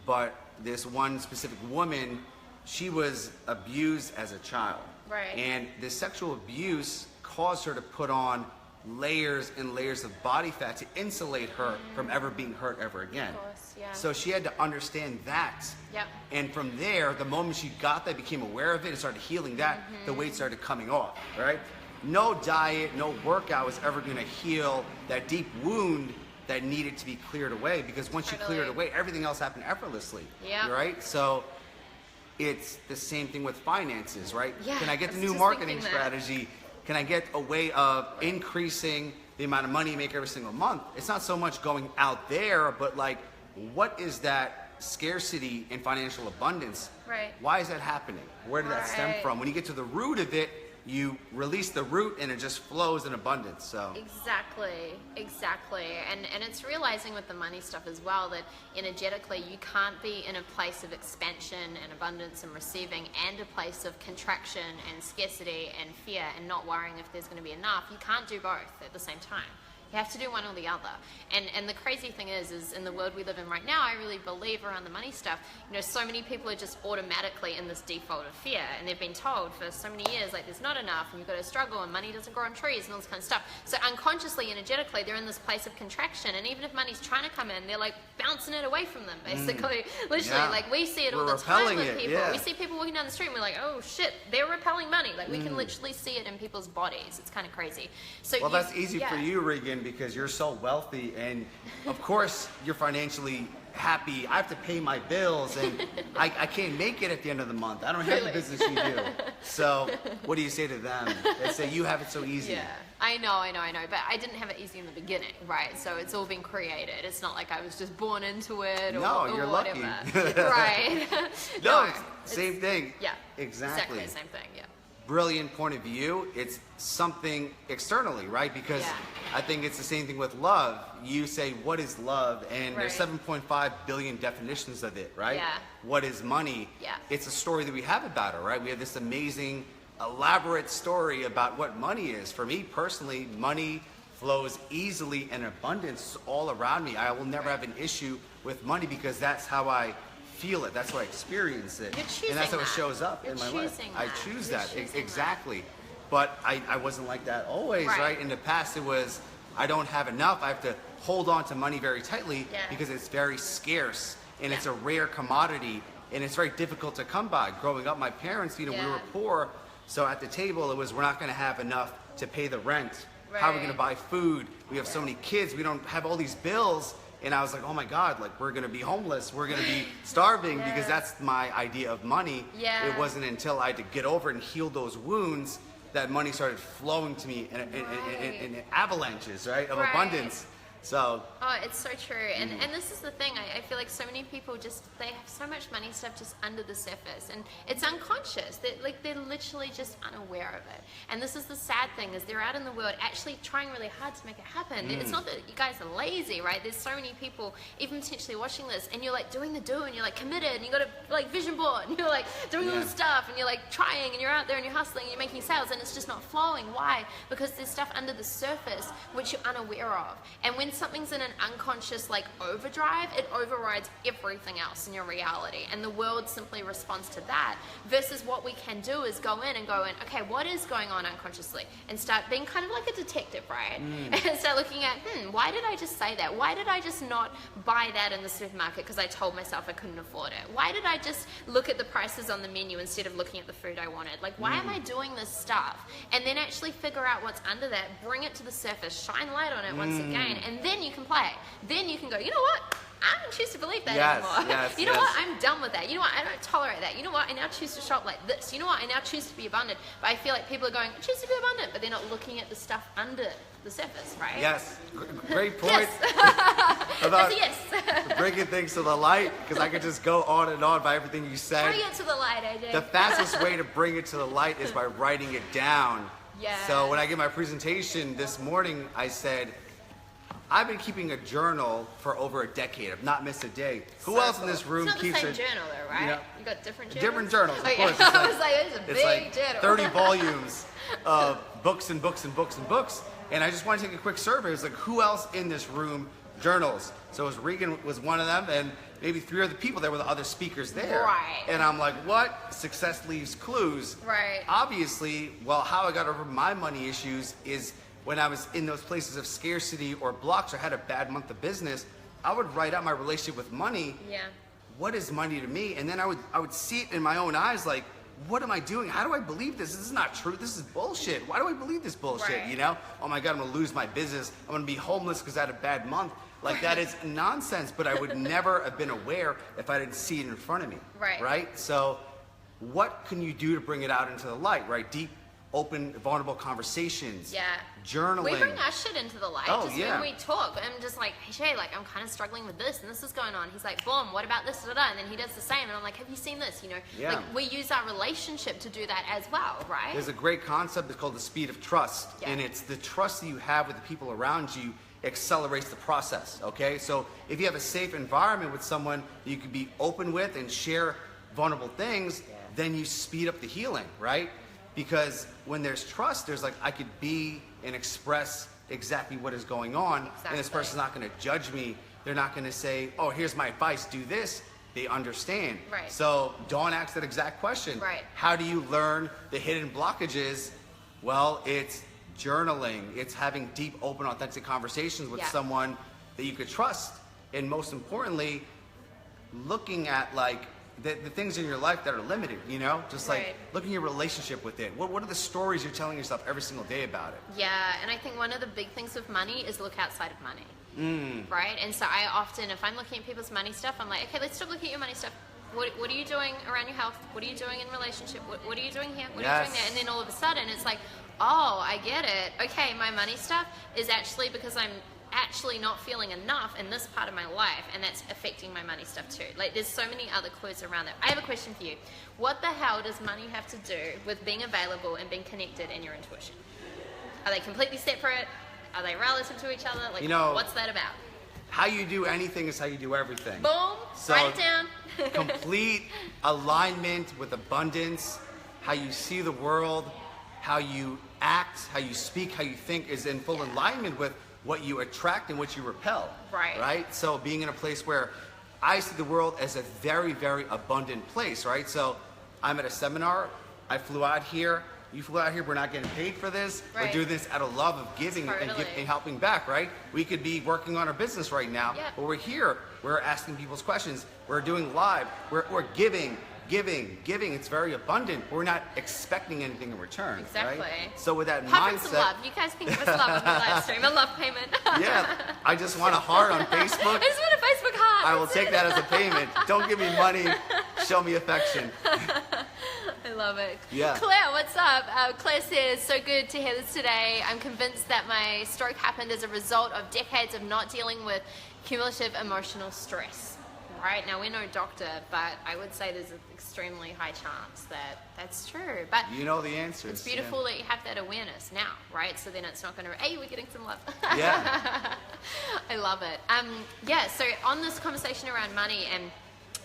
B: But this one specific woman, she was abused as a child,
A: right? And
B: the sexual abuse caused her to put on layers and layers of body fat to insulate her from ever being hurt ever again.
A: Of course,
B: So she had to understand that.
A: Yep.
B: And from there, the moment she got that, became aware of it and started healing that, the weight started coming off, right? No diet, no workout was ever going to heal that deep wound that needed to be cleared away, because once you clear it away, everything else happened effortlessly. Right? So it's the same thing with finances, right? Can I get the new marketing strategy? Can I get a way of increasing the amount of money you make every single month? It's not so much going out there, but like, what is that scarcity and financial abundance?
A: Right.
B: Why is that happening? Where did that stem from? When you get to the root of it, you release the root and it just flows in abundance. So
A: exactly. And it's realizing with the money stuff as well that energetically you can't be in a place of expansion and abundance and receiving and a place of contraction and scarcity and fear and not worrying if there's going to be enough. You can't do both at the same time. You have to do one or the other. And the crazy thing is in the world we live in right now, I really believe around the money stuff, so many people are just automatically in this default of fear, and they've been told for so many years, like, there's not enough, and you've got to struggle, and money doesn't grow on trees, and all this kind of stuff. So unconsciously, energetically, they're in this place of contraction, and even if money's trying to come in, they're like bouncing it away from them, basically. Literally, like, we see it all the time with people. We see people walking down the street, and we're like, oh shit, they're repelling money. Like, we can literally see it in people's bodies. It's kind of crazy. So
B: well, that's easy for you, Regan, because you're so wealthy, and of course you're financially happy. I have to pay my bills, and I can't make it at the end of the month. I don't have the business you do. So what do you say to them? They say you have it so easy.
A: Yeah, I know, but I didn't have it easy in the beginning, right? So it's all been created. It's not like I was just born into it or
B: you're
A: whatever.
B: Lucky.
A: Right.
B: No, same thing.
A: Yeah,
B: exactly
A: the same thing. Yeah.
B: Brilliant point of view. It's something externally, right? Because I think it's the same thing with love. You say, what is love? And there's 7.5 billion definitions of it, right?
A: Yeah.
B: What is money?
A: Yeah.
B: It's a story that we have about it, right? We have this amazing, elaborate story about what money is. For me personally, money flows easily and abundance all around me. I will never have an issue with money because that's how I feel it. That's how I experience it.
A: You're
B: and that's how it
A: that.
B: shows up
A: You're
B: in my life.
A: choosing
B: I
A: that.
B: choose
A: You're
B: that.
A: choosing
B: Exactly. But I wasn't like that always, right? In the past, it was, I don't have enough. I have to hold on to money very tightly because it's very scarce and it's a rare commodity and it's very difficult to come by. Growing up, my parents, we were poor. So at the table, it was, we're not going to have enough to pay the rent. How are we going to buy food? We have so many kids. We don't have all these bills. And I was like, oh my God, like, we're going to be homeless. We're going to be starving because that's my idea of money. It wasn't until I had to get over and heal those wounds that money started flowing to me in avalanches, right, of abundance. So.
A: Oh, it's so true. And this is the thing. I feel like so many people they have so much money stuff just under the surface, and it's unconscious. They're literally just unaware of it. And this is the sad thing, is they're out in the world actually trying really hard to make it happen. It's not that you guys are lazy, right? There's so many people even potentially watching this, and you're like doing the do, and you're like committed, and you got a like vision board, and you're like doing all this stuff, and you're like trying, and you're out there, and you're hustling, and you're making sales, and it's just not flowing. Why? Because there's stuff under the surface which you're unaware of. And when something's in an unconscious like overdrive, it overrides everything else in your reality, and the world simply responds to that. Versus what we can do is go in, okay, what is going on unconsciously, and start being kind of like a detective, right? And start looking at, why did I just say that? Why did I just not buy that in the supermarket because I told myself I couldn't afford it? Why did I just look at the prices on the menu instead of looking at the food I wanted? Like, why am I doing this stuff? And then actually figure out what's under that, bring it to the surface, shine light on it once again, and then you can play. Then you can go, you know what? I don't choose to believe that anymore. You know what? I'm done with that. You know what? I don't tolerate that. You know what? I now choose to shop like this. You know what? I now choose to be abundant. But I feel like people are going, I choose to be abundant, but they're not looking at the stuff under the surface, right?
B: Yes. Great point. About bringing things to the light, because I could just go on and on by everything you said.
A: Bring it to the light, AJ.
B: The fastest way to bring it to the light is by writing it down. So when I gave my presentation this morning, I said, I've been keeping a journal for over a decade. I've not missed a day. Who else in this room keeps
A: a journal, though, right? You got different journals?
B: Different journals, of course.
A: I was like, it's a big journal.
B: 30 volumes of books and books and books and books. And I just want to take a quick survey. It was like, who else in this room journals? So it was Regan was one of them, and maybe 3 other people there were the other speakers there.
A: Right.
B: And I'm like, what? Success leaves clues.
A: Right.
B: Obviously, well, how I got over my money issues is when I was in those places of scarcity or blocks or had a bad month of business, I would write out my relationship with money. What is money to me? And then I would see it in my own eyes, like, what am I doing? How do I believe this? This is not true. This is bullshit. Why do I believe this bullshit? You know? Oh my God, I'm gonna lose my business. I'm gonna be homeless because I had a bad month. Like, that is nonsense, but I would never have been aware if I didn't see it in front of me. Right? So what can you do to bring it out into the light, right? Deep, open, vulnerable conversations. Journaling.
A: We bring our shit into the light. When we talk, I'm just like, hey Shay, like, I'm kind of struggling with this and this is going on. He's like, boom, what about this? And then he does the same, and I'm like, have you seen this? You know, like, we use our relationship to do that as well, right?
B: There's a great concept. It's called the speed of trust, and it's the trust that you have with the people around you accelerates the process. Okay, so if you have a safe environment with someone you can be open with and share vulnerable things, then you speed up the healing, right? Because when there's trust, there's like, I could be and express exactly what is going on.
A: Exactly.
B: And this person's not going to judge me. They're not going to say, oh, here's my advice, do this. They understand.
A: Right.
B: So Dawn asked that exact question.
A: Right.
B: How do you learn the hidden blockages? Well, it's journaling. It's having deep, open, authentic conversations with someone that you could trust. And most importantly, looking at like the things in your life that are limited, you know? Just like looking at your relationship with it. What are the stories you're telling yourself every single day about it?
A: Yeah, and I think one of the big things with money is look outside of money. Right? And so I often, if I'm looking at people's money stuff, I'm like, okay, let's stop looking at your money stuff. What are you doing around your health? What are you doing in relationship? What are you doing here? What are you doing there? And then all of a sudden it's like, oh, I get it. Okay, my money stuff is actually because I'm actually not feeling enough in this part of my life, and that's affecting my money stuff too. Like, there's so many other clues around that. I have a question for you. What the hell does money have to do with being available and being connected in your intuition? Are they completely separate? Are they relative to each other? Like, what's that about?
B: How you do anything is how you do everything.
A: Boom. So write it down.
B: Complete alignment with abundance, how you see the world, how you act, how you speak, how you think is in full alignment with what you attract and what you repel. Right? So being in a place where I see the world as a very, very abundant place, right? So I'm at a seminar, I flew out here, you flew out here, we're not getting paid for this. We're doing this out of love of giving and helping back, right? We could be working on our business right now, but we're here, we're asking people's questions, we're doing live, we're giving. It's very abundant. We're not expecting anything in return.
A: Exactly.
B: Right? So with that
A: Hearts
B: mindset,
A: of love. You guys can give us love on the live stream. A love payment.
B: I just want a heart on Facebook.
A: I just want a Facebook heart.
B: I will take that as a payment. Don't give me money. Show me affection.
A: I love it.
B: Yeah.
A: Claire, what's up? Claire says, so good to hear this today. I'm convinced that my stroke happened as a result of decades of not dealing with cumulative emotional stress. Right, now we're no doctor, but I would say there's an extremely high chance that that's true. But
B: you know the answers.
A: It's beautiful that you have that awareness now, right? So then it's not going to, hey, we're getting some love.
B: Yeah.
A: I love it. So on this conversation around money and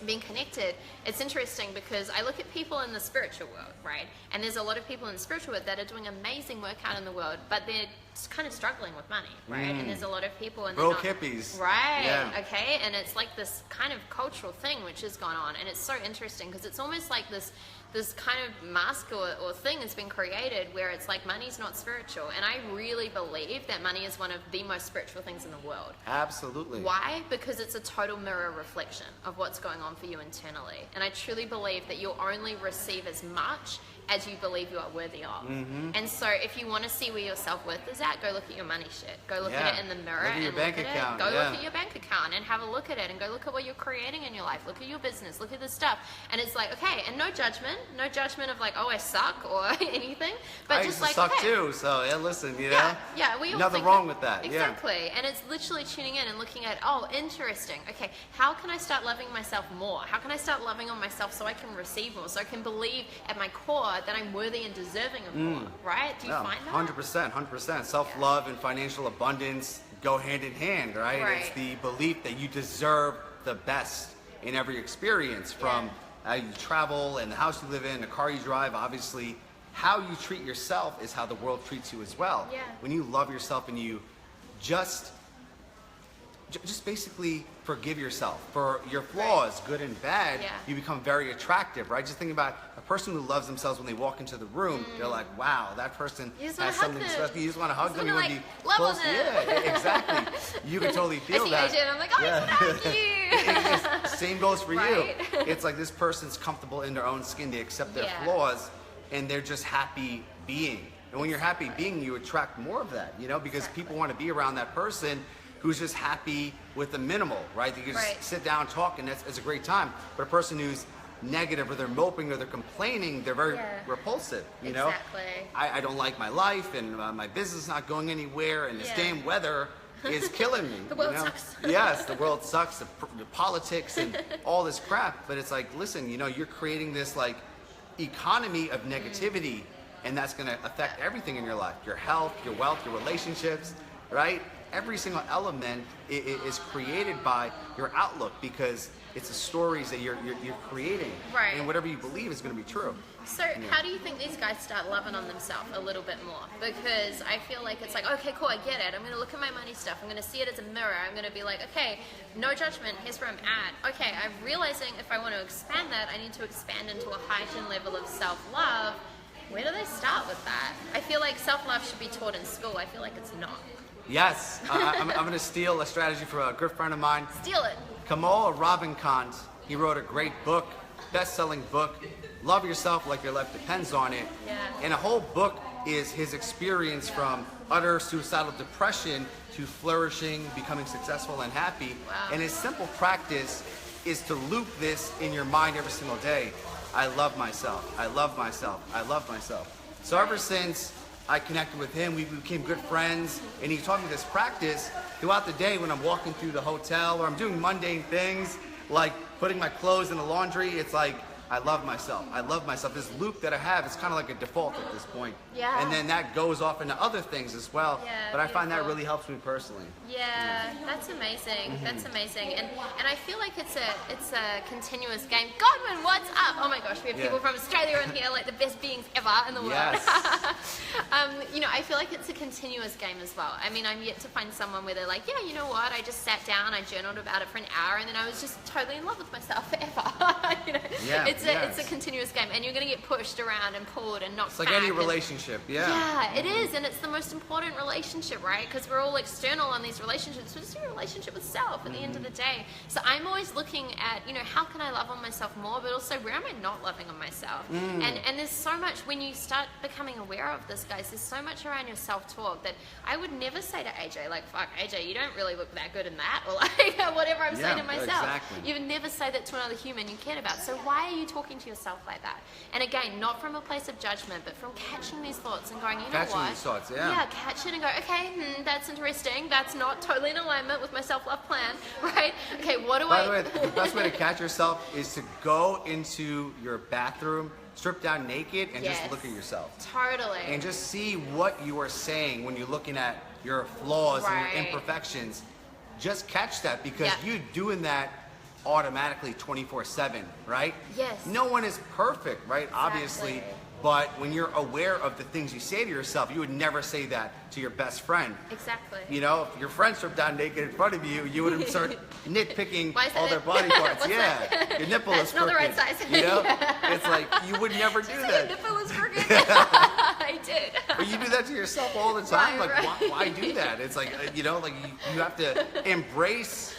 A: being connected, it's interesting because I look at people in the spiritual world, right? And there's a lot of people in the spiritual world that are doing amazing work out in the world, but they're just kind of struggling with money, right? And there's a lot of people and
B: broke hippies.
A: Right.
B: Yeah.
A: Okay. And it's like this kind of cultural thing which has gone on, and it's so interesting because it's almost like this kind of mask or thing has been created where it's like money's not spiritual. And I really believe that money is one of the most spiritual things in the world.
B: Absolutely.
A: Why? Because it's a total mirror reflection of what's going on for you internally. And I truly believe that you'll only receive as much as you believe you are worthy of. And so if you want to see where your self-worth is at, go look at your money shit. Go look at it in the mirror and look at it. Go look at your bank account and have a look at it and go look at what you're creating in your life. Look at your business. Look at this stuff. And it's like, okay, and no judgment of like, oh, I suck or anything. But
B: I
A: just
B: used
A: like,
B: to suck
A: okay,
B: too, so listen, you know?
A: Yeah, we all
B: nothing
A: think
B: wrong with that.
A: Exactly. And it's literally tuning in and looking at, oh, interesting. Okay, how can I start loving myself more? How can I start loving on myself so I can receive more? So I can believe at my core that I'm worthy and deserving of more, right? Do you find that?
B: 100%. Self-love and financial abundance go hand in hand, right? It's the belief that you deserve the best in every experience, from how you travel and the house you live in, the car you drive. Obviously, how you treat yourself is how the world treats you as well. When you love yourself and you just basically forgive yourself for your flaws, good and bad, you become very attractive, right? Just think about a person who loves themselves when they walk into the room. They're like, wow, that person has something special. You just want to hug them. You want to be close. Yeah, exactly. You can totally feel that.
A: I see AJ and I'm like, oh, I just want to hug you.
B: Same goes for you. It's like this person's comfortable in their own skin. They accept their flaws, and they're just happy being. And when you're happy being, you attract more of that, you know, because people want to be around that person who's just happy with the minimal, right? They can just sit down, talk, and it's a great time. But a person who's negative or they're moping or they're complaining, they're very repulsive, you know? I don't like my life, and my business is not going anywhere, and this damn weather is killing me.
A: The world sucks.
B: Yes, the world sucks, the politics and all this crap. But it's like, listen, you know, you're creating this like economy of negativity, and that's going to affect everything in your life, your health, your wealth, your relationships, right? every single element is created by your outlook, because it's the stories that you're creating,
A: Right.
B: and whatever you believe is going to be true.
A: So how do you think these guys start loving on themselves a little bit more? Because I feel like it's like, okay, cool, I get it. I'm going to look at my money stuff. I'm going to see it as a mirror. I'm going to be like, okay, no judgment. Here's where I'm at. Okay, I'm realizing if I want to expand that, I need to expand into a heightened level of self-love. Where do they start with that? I feel like self-love should be taught in school. I feel like it's not.
B: Yes, I'm going to steal a strategy from a good friend of mine.
A: Steal it.
B: Kamal Ravikant. He wrote a great book, best-selling book, Love Yourself Like Your Life Depends on It.
A: Yeah.
B: And a whole book is his experience from utter suicidal depression to flourishing, becoming successful and happy.
A: Wow.
B: And his simple practice is to loop this in your mind every single day. I love myself. I love myself. I love myself. So ever since I connected with him, we became good friends, and he taught me this practice throughout the day when I'm walking through the hotel or I'm doing mundane things like putting my clothes in the laundry. It's like, I love myself. I love myself. This loop that I have is kind of like a default at this point.
A: Yeah.
B: And then that goes off into other things as well.
A: Yeah,
B: but I find that
A: beautiful.
B: really helps me personally.
A: Yeah, that's amazing. That's amazing, and I feel like it's a continuous game. Godwin, what's up? Oh my gosh, we have people from Australia in here, like the best beings ever in the world.
B: Yes.
A: I feel like it's a continuous game as well. I mean, I'm yet to find someone where they're like, yeah, you know what? I just sat down, I journaled about it for an hour, and then I was just totally in love with myself forever.
B: Yeah,
A: it's a continuous game, and you're gonna get pushed around and pulled and knocked
B: It's like
A: back
B: any
A: and-
B: relationship. Yeah.
A: Yeah, it is, and it's the most important relationship, right? Because we're all external on these relationships. So it's your relationship with self at the end of the day. So I'm always looking at, how can I love on myself more, but also where am I not loving on myself? And there's so much, when you start becoming aware of this, guys, there's so much around your self-talk that I would never say to AJ, like, fuck, AJ, you don't really look that good in that, or like, whatever I'm saying to myself.
B: Exactly.
A: You would never say that to another human you cared about. So why are you talking to yourself like that? And again, not from a place of judgment, but from catching these thoughts and going, you know
B: Catching
A: what?
B: these thoughts, yeah.
A: Yeah, catch it and go, okay, that's interesting. That's not totally in alignment with my self-love plan, right? Okay, what do
B: By the way, the best way to catch yourself is to go into your bathroom, strip down naked, and just
A: Yes.
B: look at yourself.
A: Totally.
B: And just see what you are saying when you're looking at your flaws and
A: Right.
B: your imperfections. Just catch that, because
A: Yeah.
B: you're doing that automatically 24/7, right?
A: Yes.
B: No one is perfect, right? Obviously.
A: Exactly.
B: But when you're aware of the things you say to yourself, you would never say that to your best friend.
A: Exactly.
B: If your friend stripped down naked in front of you, you wouldn't start nitpicking
A: Why is that
B: all their
A: it?
B: body parts.
A: What's
B: Yeah,
A: that?
B: your nipple
A: That's
B: is
A: not the
B: crooked.
A: right size.
B: It's like you would never do
A: Your
B: that.
A: nipple was crooked. I did.
B: But you do that to yourself all the time.
A: Right,
B: like,
A: right.
B: why do that? It's like, you have to embrace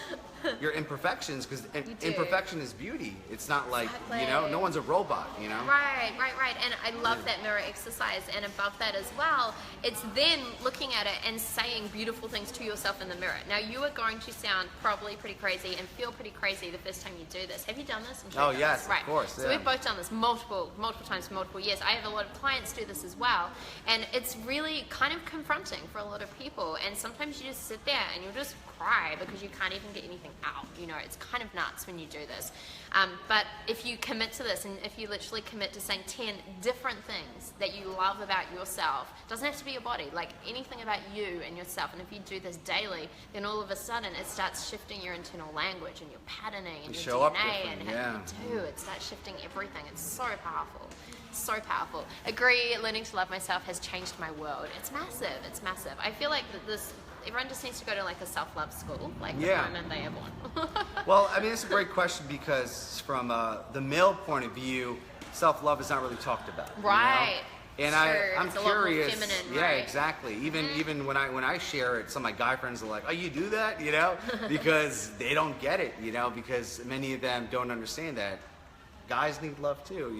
B: your imperfections, because
A: do.
B: imperfection is beauty. It's not like,
A: Exactly.
B: no one's a robot,
A: Right. And I love that mirror exercise. And above that as well, it's then looking at it and saying beautiful things to yourself in the mirror. Now, you are going to sound probably pretty crazy and feel pretty crazy the first time you do this. Have you done this? I'm sure
B: Oh,
A: you've done
B: yes,
A: this.
B: of
A: Right.
B: course,
A: So
B: yeah.
A: we've both done this multiple times for multiple years. I have a lot of clients do this as well. And it's really kind of confronting for a lot of people. And sometimes you just sit there and you'll just cry because you can't even get anything out. It's kind of nuts when you do this. But if you commit to this, and if you literally commit to saying 10 different things that you love about yourself, doesn't have to be your body, like anything about you and yourself, and if you do this daily, then all of a sudden it starts shifting your internal language and your patterning and
B: You
A: your
B: show up
A: DNA and
B: different,
A: how
B: yeah.
A: you do. It starts shifting everything. It's so powerful. So powerful. Agree, learning to love myself has changed my world. It's massive. It's massive. I feel like everyone just needs to go to like a self-love school, like the moment they are born.
B: Well, I mean, it's a great question, because from the male point of view, self-love is not really talked about.
A: Right.
B: And
A: Sure,
B: I'm
A: it's a lot more
B: curious.
A: feminine,
B: Yeah,
A: right?
B: exactly. Even when I share it, some of my guy friends are like, "Oh, you do that?" Because they don't get it. Because many of them don't understand that guys need love too.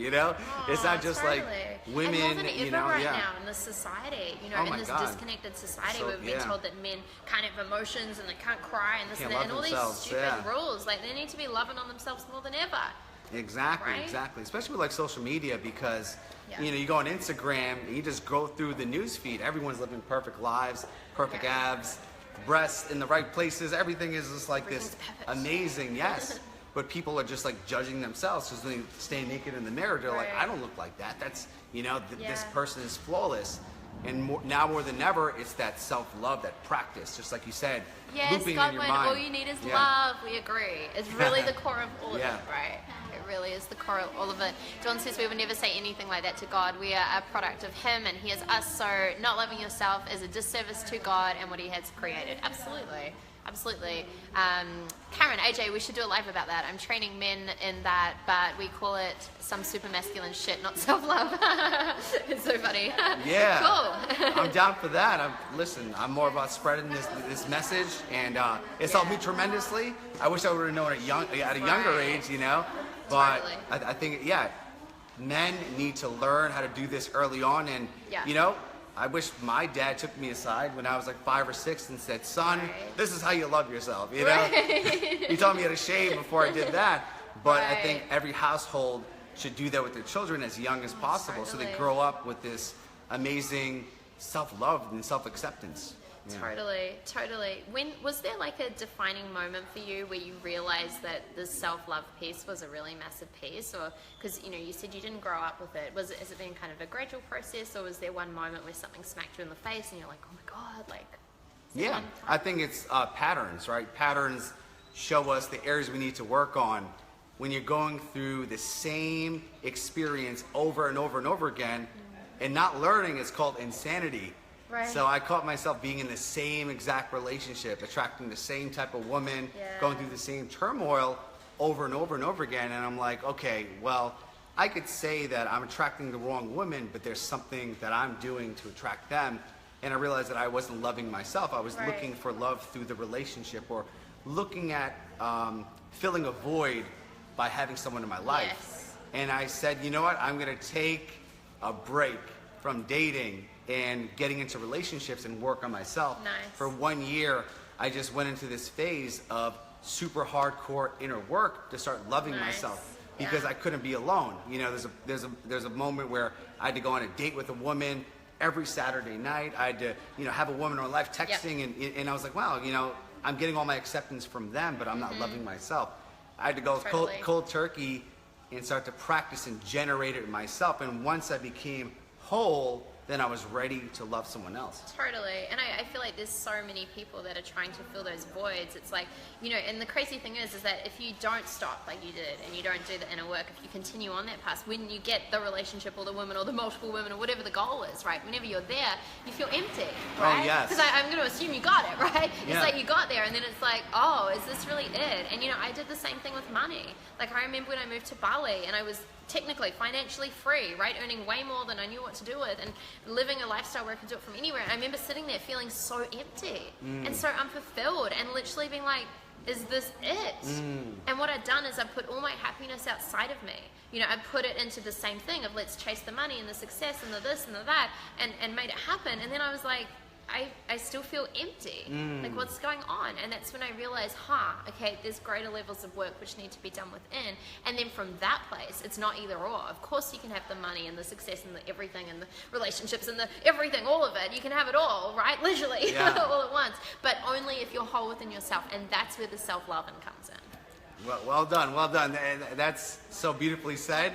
B: It's not just
A: Totally.
B: like women.
A: And more than ever right
B: yeah.
A: now in this society,
B: Oh
A: in
B: my
A: this
B: God.
A: disconnected society,
B: So,
A: we've been
B: yeah.
A: told that men can't have emotions and they can't cry and this
B: Can't
A: and that, and
B: love
A: all these
B: themselves,
A: stupid
B: yeah.
A: rules. Like, they need to be loving on themselves more than ever.
B: Exactly,
A: Right?
B: exactly. Especially with like social media, because
A: Yeah.
B: you go on Instagram and you just go through the news feed. Everyone's living perfect lives, perfect
A: Yeah.
B: abs, breasts in the right places. Everything is just like this
A: Everything's perfect.
B: amazing, yes. But people are just like judging themselves because when they stand naked in the mirror, they're like,
A: Right.
B: I don't look like that. That's this
A: Yeah.
B: person is flawless. And now more than ever, it's that self-love, that practice, just like you said,
A: Yes,
B: looping in
A: God,
B: your
A: when
B: mind.
A: all you need is love, we agree. It's really the core of all of
B: Yeah.
A: it, right? It really is the core of all of it. John says we would never say anything like that to God. We are a product of Him and He is us, so not loving yourself is a disservice to God and what He has created. Absolutely. Absolutely. Karen, AJ, we should do a live about that. I'm training men in that, but we call it some super masculine shit, not self-love. It's so funny.
B: Yeah.
A: Cool.
B: I'm down for that. Listen, I'm more about spreading this message, and it's helped me tremendously. I wish I would have known at a younger age, you know. But
A: Totally.
B: I think, men need to learn how to do this early on, and you know, I wish my dad took me aside when I was like 5 or 6 and said, son, this is how you love yourself, you know? He told me how to shave before I did that. But I think every household should do that with their children as young as possible, so they grow up with this amazing self-love and self-acceptance. Yeah.
A: Totally. When was there like a defining moment for you where you realized that the self-love piece was a really massive piece, or because you said you didn't grow up with it? Has it been kind of a gradual process, or was there one moment where something smacked you in the face and you're like, oh my God, like?
B: Yeah, I think it's patterns, right? Patterns show us the areas we need to work on. When you're going through the same experience over and over and over again, and not learning, it's called insanity.
A: Right.
B: So I caught myself being in the same exact relationship, attracting the same type of woman, going through the same turmoil over and over and over again. And I'm like, okay, well, I could say that I'm attracting the wrong woman, but there's something that I'm doing to attract them. And I realized that I wasn't loving myself. I was looking for love through the relationship, or looking at filling a void by having someone in my life.
A: Yes.
B: And I said, you know what? I'm going to take a break from dating and getting into relationships and work on myself.
A: Nice.
B: For 1 year, I just went into this phase of super hardcore inner work to start loving myself, because I couldn't be alone. You know, there's a moment where I had to go on a date with a woman every Saturday night. I had to, have a woman in my life texting, and I was like, wow, I'm getting all my acceptance from them, but I'm not loving myself. I had to go cold turkey and start to practice and generate it myself. And once I became whole, then I was ready to love someone else.
A: Totally. And I feel like there's so many people that are trying to fill those voids. It's like, and the crazy thing is that if you don't stop like you did, and you don't do the inner work, if you continue on that path, when you get the relationship or the woman or the multiple women or whatever the goal is, right? Whenever you're there, you feel empty, right?
B: Oh, yes.
A: Because I'm going to assume you got it, right?
B: Yeah.
A: It's like you got there, and then it's like, oh, is this really it? And, I did the same thing with money. Like, I remember when I moved to Bali, and I was technically financially free, right? Earning way more than I knew what to do with, and living a lifestyle where I could do it from anywhere. And I remember sitting there feeling so empty and so unfulfilled, and literally being like, is this it? And what I'd done is I put all my happiness outside of me. I put it into the same thing of let's chase the money and the success and the this and the that, and made it happen. And then I was like, I still feel empty. Like, what's going on? And that's when I realized, okay, there's greater levels of work which need to be done within. And then from that place, it's not either or. Of course you can have the money and the success and the everything and the relationships and the everything, all of it. You can have it all, right? Literally, all at once. But only if you're whole within yourself. And that's where the self-loving comes in.
B: Well done. That's so beautifully said.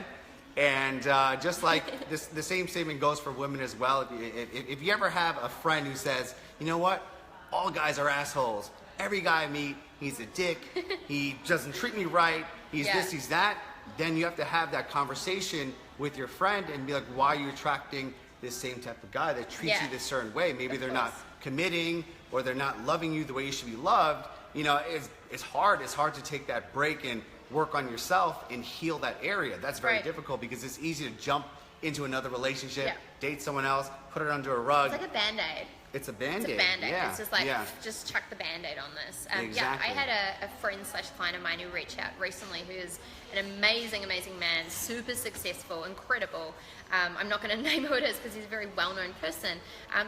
B: And just like the same statement goes for women as well. If you ever have a friend who says, you know what, all guys are assholes. Every guy I meet, he's a dick. He doesn't treat me right. He's this, he's that. Then you have to have that conversation with your friend and be like, why are you attracting this same type of guy that treats you this certain way? Maybe they're not committing, or they're not loving you the way you should be loved. It's hard. It's hard to take that break and work on yourself and heal that area. That's very difficult, because it's easy to jump into another relationship, date someone else, put it under a rug.
A: It's like a Band-Aid.
B: It's a Band-Aid.
A: It's a Band-Aid.
B: Yeah.
A: It's just like,
B: yeah.
A: just chuck the Band-Aid on this.
B: Exactly.
A: I had a friend/client of mine who reached out recently, who is an amazing man, super successful, incredible. I'm not going to name who it is because he's a very well-known person.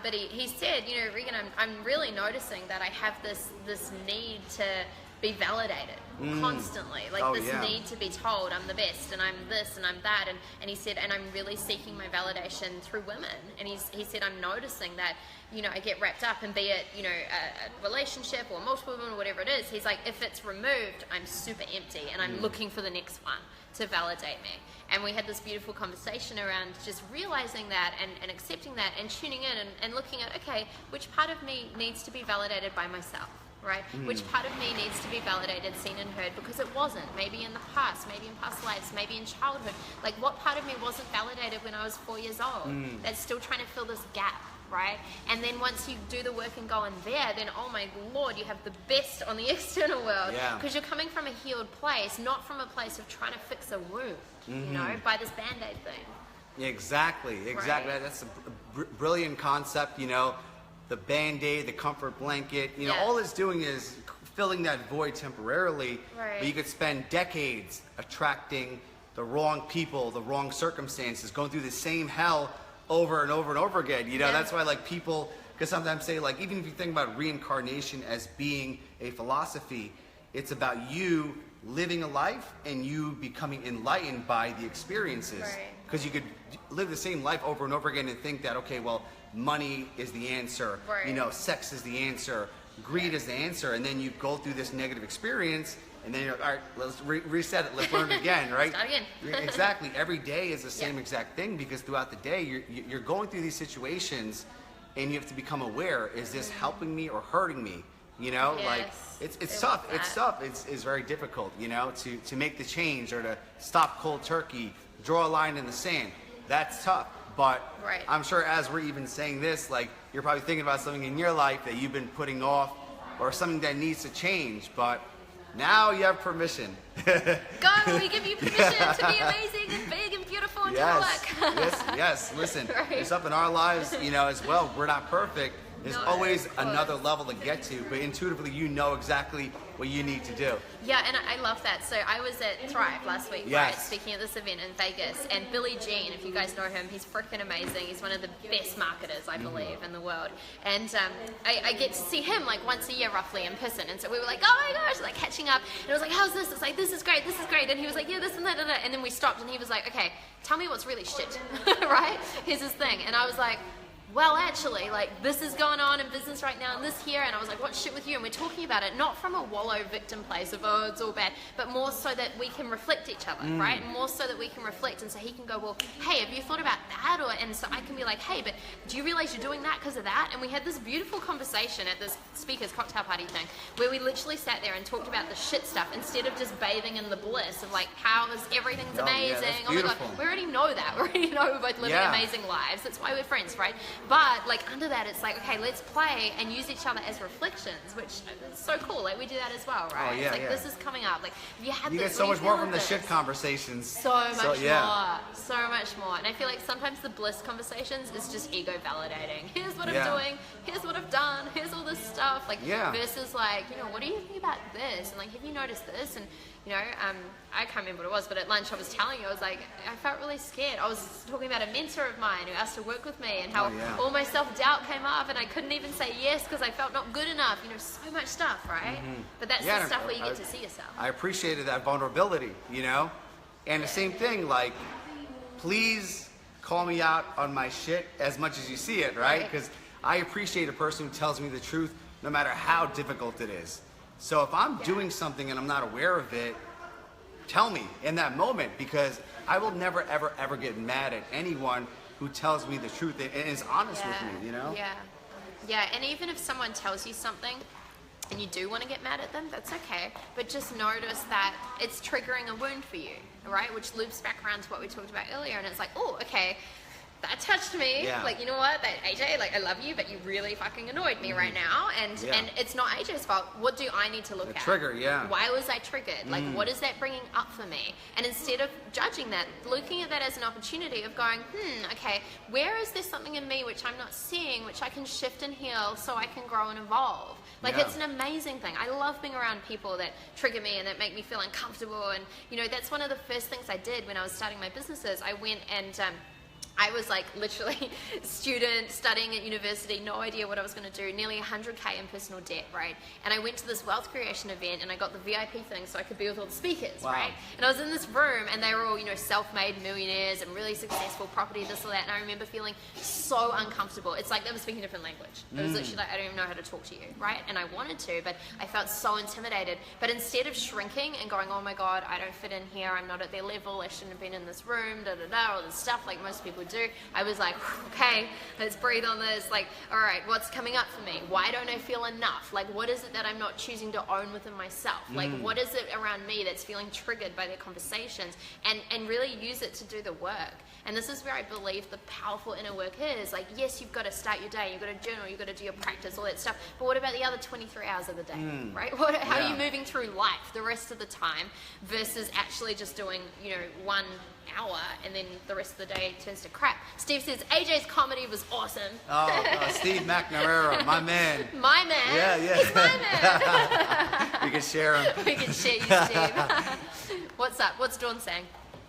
A: But he said, Regan, I'm really noticing that I have this need to be validated constantly, like this need to be told I'm the best and I'm this and I'm that, and he said, and I'm really seeking my validation through women, and he said I'm noticing that, you know, I get wrapped up, and be it, you know, a relationship or multiple women or whatever it is, he's like, if it's removed, I'm super empty, and I'm looking for the next one to validate me. And we had this beautiful conversation around just realizing that and accepting that and tuning in and looking at, okay, which part of me needs to be validated by myself, right? Which part of me needs to be validated, seen and heard because it wasn't, maybe in the past, maybe in past lives, maybe in childhood. Like, what part of me wasn't validated when I was 4 years old? That's still trying to fill this gap, right? And then once you do the work and go in there, then, oh my Lord, you have the best on the external world, because you're coming from a healed place, not from a place of trying to fix a wound, you know, by this Band-Aid thing.
B: Yeah, exactly. Right? That's a brilliant concept, you know, the Band-Aid, the comfort blanket, you know, all it's doing is filling that void temporarily, but you could spend decades attracting the wrong people, the wrong circumstances, going through the same hell over and over and over again. You know, that's why, like, people can sometimes say, like, even if you think about reincarnation as being a philosophy, it's about you living a life and you becoming enlightened by the experiences. Because you could live the same life over and over again and think that, okay, well, money is the answer, you know, sex is the answer, greed is the answer, and then you go through this negative experience, and then you're like, all right, let's reset it, let's learn it again, right?
A: Start again.
B: Exactly. Every day is the same exact thing, because throughout the day, you're going through these situations, and you have to become aware, is this helping me or hurting me? You know, like, it's tough. It's tough. It's very difficult, you know, to make the change or to stop cold turkey, draw a line in the sand. That's tough. But I'm sure as we're even saying this, like, you're probably thinking about something in your life that you've been putting off or something that needs to change. But now you have permission.
A: Go! We give you permission to be amazing and big and beautiful and
B: yes. Listen, there's stuff in our lives, you know, as well. We're not perfect. There's always another level to get to, but intuitively you know exactly what you need to do.
A: Yeah, and I love that. So I was at Thrive last week, right, speaking at this event in Vegas, and Billy Jean, if you guys know him, he's freaking amazing. He's one of the best marketers, I believe, in the world. And I get to see him like once a year roughly in person, and so we were like, oh my gosh, like catching up, and I was like, how's this? It's like, this is great, and he was like, yeah, this and that, and then we stopped, and he was like, okay, tell me what's really shit, right? Here's his thing, and I was like, well, actually, like, this is going on in business right now and this here, and I was like, what's shit with you? And we're talking about it not from a wallow victim place of, oh, it's all bad, but more so that we can reflect each other, right? And more so that we can reflect, and so he can go, well, hey, have you thought about that? And so I can be like, hey, but do you realize you're doing that because of that? And we had this beautiful conversation at this speaker's cocktail party thing, where we literally sat there and talked about the shit stuff instead of just bathing in the bliss of like, how is everything's amazing? Oh my God, we already know that. We already know we're both living amazing lives. That's why we're friends, right? But like under that, it's like, okay, let's play and use each other as reflections, which is so cool. Like we do that as well, right?
B: Oh, yeah,
A: it's like this is coming up. Like if you had
B: you
A: this,
B: get so much more from the shit conversations.
A: So much more. So much more. And I feel like sometimes the bliss conversations is just ego validating. Here's what I'm doing. Here's what I've done. Here's all this stuff. Like versus like, you know, what do you think about this? And like, have you noticed this? And you know, I can't remember what it was, but at lunch I was telling you, I was like, I felt really scared. I was talking about a mentor of mine who asked to work with me, and how all my self-doubt came up, and I couldn't even say yes because I felt not good enough. You know, so much stuff, right? But that's the stuff where you get to see yourself.
B: I appreciated that vulnerability, you know? And the same thing, like, please call me out on my shit as much as you see it, right? Because I appreciate a person who tells me the truth no matter how difficult it is. So if I'm doing something and I'm not aware of it, tell me in that moment, because I will never, ever, ever get mad at anyone who tells me the truth and is honest with me, you know?
A: Yeah, and even if someone tells you something and you do want to get mad at them, that's okay. But just notice that it's triggering a wound for you, right? Which loops back around to what we talked about earlier. And it's like, oh, okay, that touched me. Like, you know what, that AJ, like, I love you, but you really fucking annoyed me right now. And it's not AJ's fault. What do I need to look at?
B: Trigger,
A: Why was I triggered? Like, what is that bringing up for me? And instead of judging that, looking at that as an opportunity of going, okay, where is there something in me which I'm not seeing, which I can shift and heal so I can grow and evolve? Like, it's an amazing thing. I love being around people that trigger me and that make me feel uncomfortable. And, you know, that's one of the first things I did when I was starting my businesses. I went and I was like literally student studying at university, no idea what I was going to do, nearly 100K in personal debt, right? And I went to this wealth creation event and I got the VIP thing so I could be with all the speakers,
B: Wow.
A: right? And I was in this room and they were all, self-made millionaires and really successful, property, this or that. And I remember feeling so uncomfortable. It's like they were speaking a different language. It was literally like, I don't even know how to talk to you, right? And I wanted to, but I felt so intimidated. But instead of shrinking and going, oh my God, I don't fit in here, I'm not at their level, I shouldn't have been in this room, all this stuff like most people do, I was like, okay, let's breathe on this. Like, all right, what's coming up for me? Why don't I feel enough? Like, what is it that I'm not choosing to own within myself? Like, what is it around me that's feeling triggered by their conversations? And really use it to do the work. And this is where I believe the powerful inner work is. Like, yes, you've got to start your day, you've got to journal, you've got to do your practice, all that stuff. But what about the other 23 hours of the day, right? How are you moving through life the rest of the time versus actually just doing, 1 hour and then the rest of the day turns to crap? Steve says, AJ's comedy was awesome.
B: Steve McNamara, my man.
A: My man?
B: Yeah.
A: He's my man.
B: We can share him.
A: We can share you, Steve. What's up? What's Dawn saying?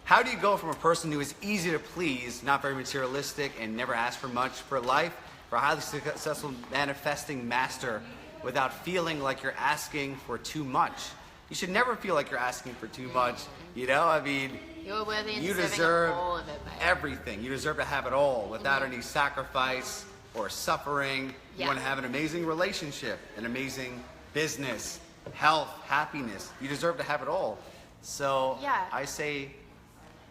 B: How do you go from a person who is easy to please, not very materialistic, and never asks for much for life, for a highly successful manifesting master, without feeling like you're asking for too much? You should never feel like you're asking for too much. I mean,
A: you're worthy and
B: you
A: deserving
B: deserve
A: of all of it, babe.
B: everything. You deserve to have it all without any sacrifice or suffering. You want to have an amazing relationship, an amazing business, health, happiness. You deserve to have it all. So I say,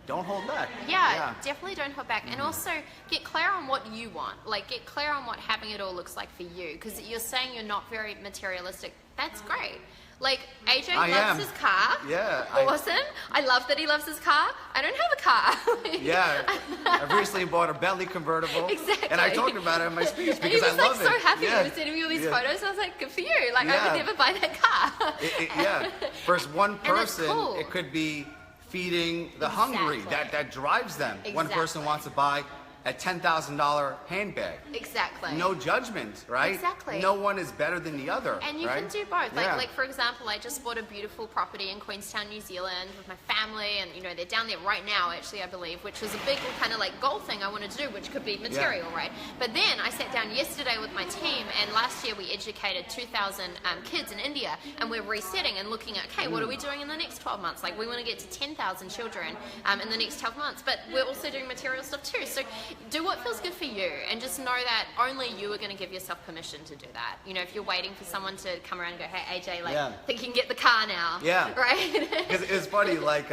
B: don't hold back.
A: Yeah, definitely don't hold back. And also get clear on what you want. Like, get clear on what having it all looks like for you. Because you're saying you're not very materialistic. That's great. Like, AJ loves his car.
B: Yeah.
A: Awesome. I love that he loves his car. I don't have a car.
B: Yeah. I've recently bought a Bentley convertible.
A: Exactly.
B: And I talked about it in my speech because
A: and
B: I love it.
A: He was so happy.
B: Yeah.
A: He was sending me all these photos. And I was like, good for you. Like, I would never buy that car.
B: For one person,
A: cool.
B: it could be feeding the hungry. That drives them. One person wants to buy a $10,000 handbag.
A: Exactly.
B: No judgment, right?
A: Exactly.
B: No one is better than the other.
A: And you can do both. Like for example, I just bought a beautiful property in Queenstown, New Zealand with my family, and they're down there right now, actually, I believe, which was a big kind of like goal thing I wanted to do, which could be material, right? But then I sat down yesterday with my team, and last year we educated 2,000 kids in India, and we're resetting and looking at, okay, what are we doing in the next 12 months? Like, we want to get to 10,000 children in the next 12 months, but we're also doing material stuff too. So do what feels good for you, and just know that only you are going to give yourself permission to do that. If you're waiting for someone to come around and go, hey, AJ, think you can get the car now. Yeah. Right?
B: Because it's funny, like,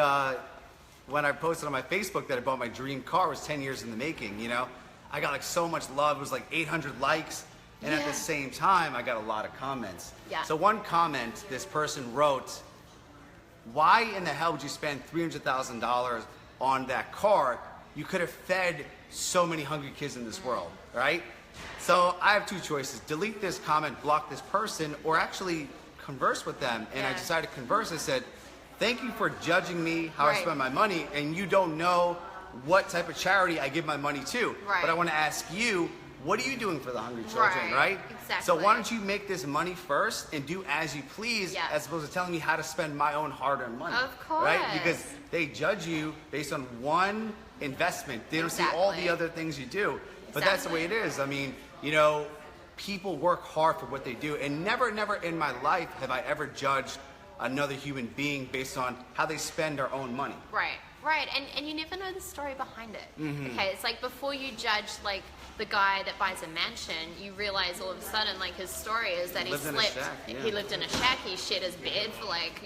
B: when I posted on my Facebook that I bought my dream car, it was 10 years in the making, I got like so much love. It was like 800 likes. And at the same time, I got a lot of comments.
A: Yeah.
B: So one comment, this person wrote, why in the hell would you spend $300,000 on that car? You could have fed so many hungry kids in this world, right? So I have two choices: delete this comment, block this person, or actually converse with them. And I decided to converse. I said, thank you for judging me, how I spend my money, and you don't know what type of charity I give my money to.
A: Right.
B: But I want to ask you, what are you doing for the hungry children, right?
A: Exactly.
B: So why don't you make this money first and do as you please, as opposed to telling me how to spend my own hard-earned money.
A: Of course.
B: Right? Because they judge you based on one investment. They don't see all the other things you do. But that's the way it is. I mean, people work hard for what they do. And never in my life have I ever judged another human being based on how they spend their own money.
A: Right. And you never know the story behind it. Okay, it's like before you judge like the guy that buys a mansion, you realize all of a sudden like his story is that he lived in a shack, he shared his bed for like,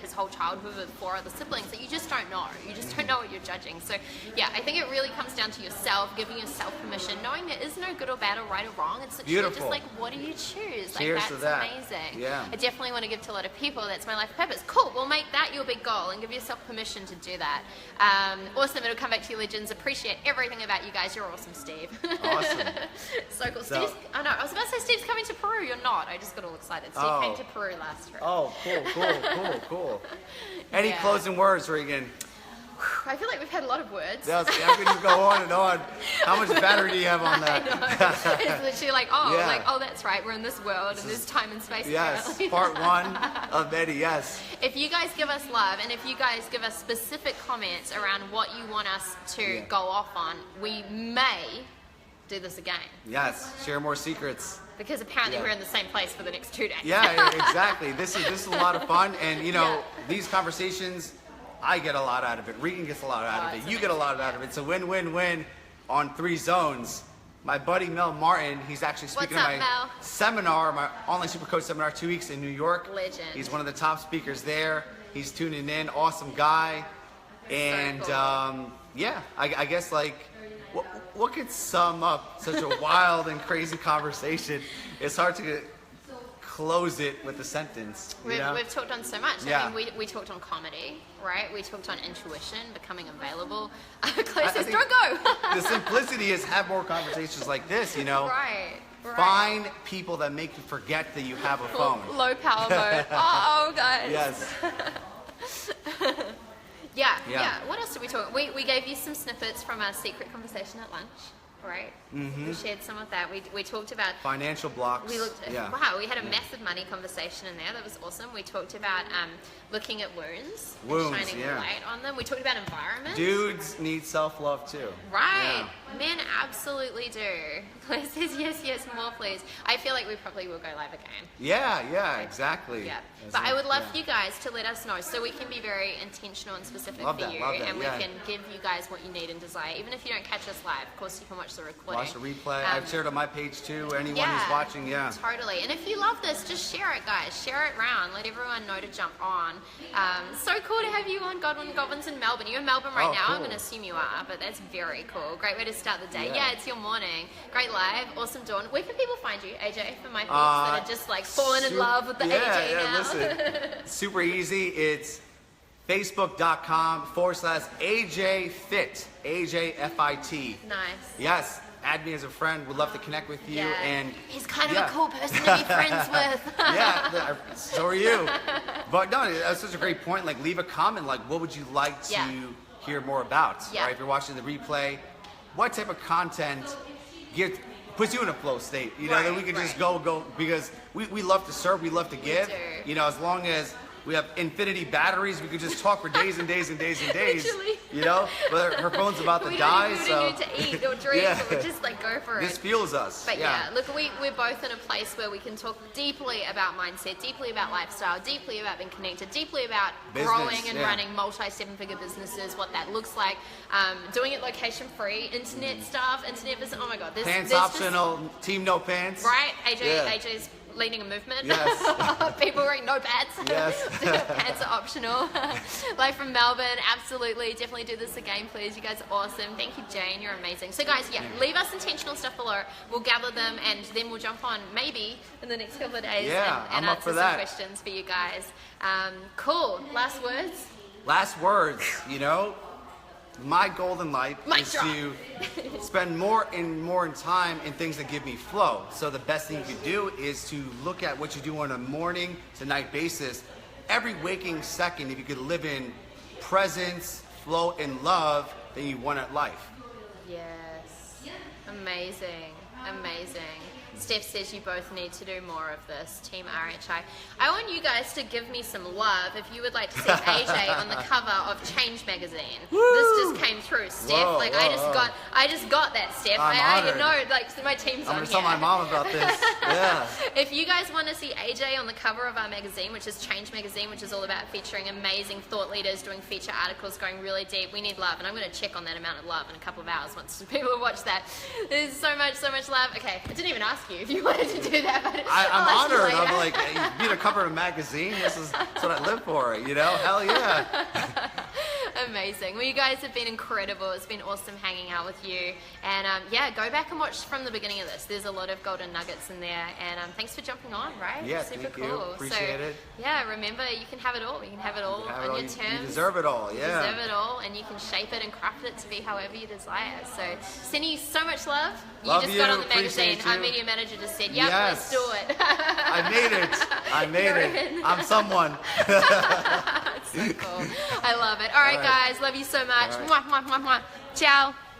A: his whole childhood with 4 other siblings. That you just don't know. You just don't know what you're judging. So I think it really comes down to yourself, giving yourself permission, knowing there is no good or bad or right or wrong. It's literally just like, what do you choose? Like,
B: Cheers
A: that's
B: to that.
A: amazing.
B: Yeah.
A: I definitely want to give to a lot of people. That's my life purpose. Cool, we'll make that your big goal and give yourself permission to do that. Awesome, it'll come back to you, legends. Appreciate everything about you guys. You're awesome, Steve.
B: Awesome.
A: So cool. Steve's, I was about to say Steve's coming to Peru. You're not. I just got all excited. Steve came to Peru last trip.
B: Oh, cool. Any closing words, Regan?
A: I feel like we've had a lot of words.
B: Yeah, I could just go on and on. How much battery do you have on that?
A: It's literally like, oh, that's right. We're in this world and there's time and space.
B: Yes,
A: apparently.
B: part one of many, yes.
A: If you guys give us love and if you guys give us specific comments around what you want us to go off on, we may do this again.
B: Yes, share more secrets.
A: Because apparently we're in the same place for the next 2 days.
B: Yeah, exactly. This is a lot of fun, and these conversations, I get a lot out of it. Regan gets a lot out of it. You get a lot out of it. It's a win-win-win on 3 zones. My buddy Mel Martin, he's actually speaking at my seminar, my online super coach seminar, 2 weeks in New York.
A: Legend.
B: He's one of the top speakers there. He's tuning in. Awesome guy. And
A: so cool.
B: I guess like what could sum up such a wild and crazy conversation? It's hard to close it with a sentence.
A: We've talked on so much.
B: Yeah.
A: I mean, we talked on comedy, right? We talked on intuition, becoming available. Closest, don't go.
B: The simplicity is have more conversations like this,
A: Right.
B: Find people that make you forget that you have a phone.
A: Low power mode. Oh, guys.
B: Yes.
A: Yeah. What else did we talk? We gave you some snippets from our secret conversation at lunch, right? Mm-hmm. We shared some of that. We talked about
B: financial blocks.
A: Wow, we had a massive money conversation in there. That was awesome. We talked about looking at wounds and shining light on them. We talked about environment.
B: Dudes need self-love too.
A: Right. Yeah. Men absolutely do. Claire says yes, more please. I feel like we probably will go live again.
B: Yeah, exactly.
A: Yeah. But I would love for you guys to let us know so we can be very intentional and specific for you. And we can give you guys what you need and desire. Even if you don't catch us live, of course you can watch the recording.
B: Watch the replay. I've shared on my page too. Anyone who's watching,
A: Totally. And if you love this, just share it, guys. Share it around. Let everyone know to jump on. So cool to have you on Godwin's in Melbourne. You're in Melbourne right now. Cool. I'm going to assume you are, but that's very cool. Great way to start the day. Yeah, it's your morning. Great live. Awesome dawn. Where can people find you, AJ, for my folks that are just like falling in love with the AJ now?
B: Listen, super easy. It's facebook.com/AJ Fit. AJ FIT.
A: Nice.
B: Yes. Add me as a friend. Would love to connect with you.
A: Yeah.
B: And
A: he's kind of a cool person to be friends with.
B: Yeah, so are you. But no, that's such a great point. Like, leave a comment. Like, what would you like to hear more about?
A: Yeah.
B: Right? If you're watching the replay, what type of content puts you in a flow state? That we can just go because we love to serve. We love to give.
A: We do.
B: As long as we have infinity batteries, we could just talk for days and days and days and days.
A: Literally.
B: But her phone's about to die.
A: We don't need to eat or drink, but we just like go for it.
B: This fuels us.
A: But look, we're both in a place where we can talk deeply about mindset, deeply about lifestyle, deeply about being connected, deeply about growing and running multi-7-figure businesses, what that looks like, doing it location free, internet stuff, internet business. Oh my God,
B: pants optional, team no pants.
A: Right, AJ's leading a movement.
B: Yes.
A: People wearing no pants.
B: Yes.
A: Pants are optional. Live from Melbourne, absolutely. Definitely do this again, please. You guys are awesome. Thank you, Jane. You're amazing. So, guys, leave us intentional stuff below. We'll gather them and then we'll jump on maybe in the next couple of days and answer some questions for you guys. Cool. Last words?
B: Last words. My goal in life is to spend more time in things that give me flow. So the best thing you could do is to look at what you do on a morning to night basis. Every waking second, if you could live in presence, flow, and love, then you won at life.
A: Yes. Amazing. Steph says you both need to do more of this, Team RHI. I want you guys to give me some love if you would like to see AJ on the cover of Change magazine.
B: Woo!
A: This just came through, Steph. I just got that, Steph. I my team's
B: I'm
A: on
B: gonna tell my mom about this. Yeah.
A: If you guys want to see AJ on the cover of our magazine, which is Change magazine, which is all about featuring amazing thought leaders, doing feature articles, going really deep, we need love. And I'm going to check on that amount of love in a couple of hours once people watch that. There's so much love. Okay, I didn't even ask you if you wanted to do that, but
B: I'm honored. I'm like, being a cover of a magazine, that's what I live for, Hell yeah.
A: Amazing. Well, you guys have been incredible. It's been awesome hanging out with you. And go back and watch from the beginning of this. There's a lot of golden nuggets in there. And thanks for jumping on, right?
B: Yeah,
A: super
B: thank
A: cool.
B: you. Appreciate it.
A: Yeah, remember, you can have it all. You can have it all on your terms.
B: You deserve it all,
A: You deserve it all, and you can shape it and craft it to be however you desire. So, sending you so much love.
B: Love
A: just got on the magazine.
B: Appreciate
A: Our
B: you.
A: media manager just said, yep, let's do it.
B: I made it. I'm someone.
A: It's So cool. I love it. All right, guys. Love you so much.
B: All right.
A: Mwah, mwah, mwah, mwah. Ciao.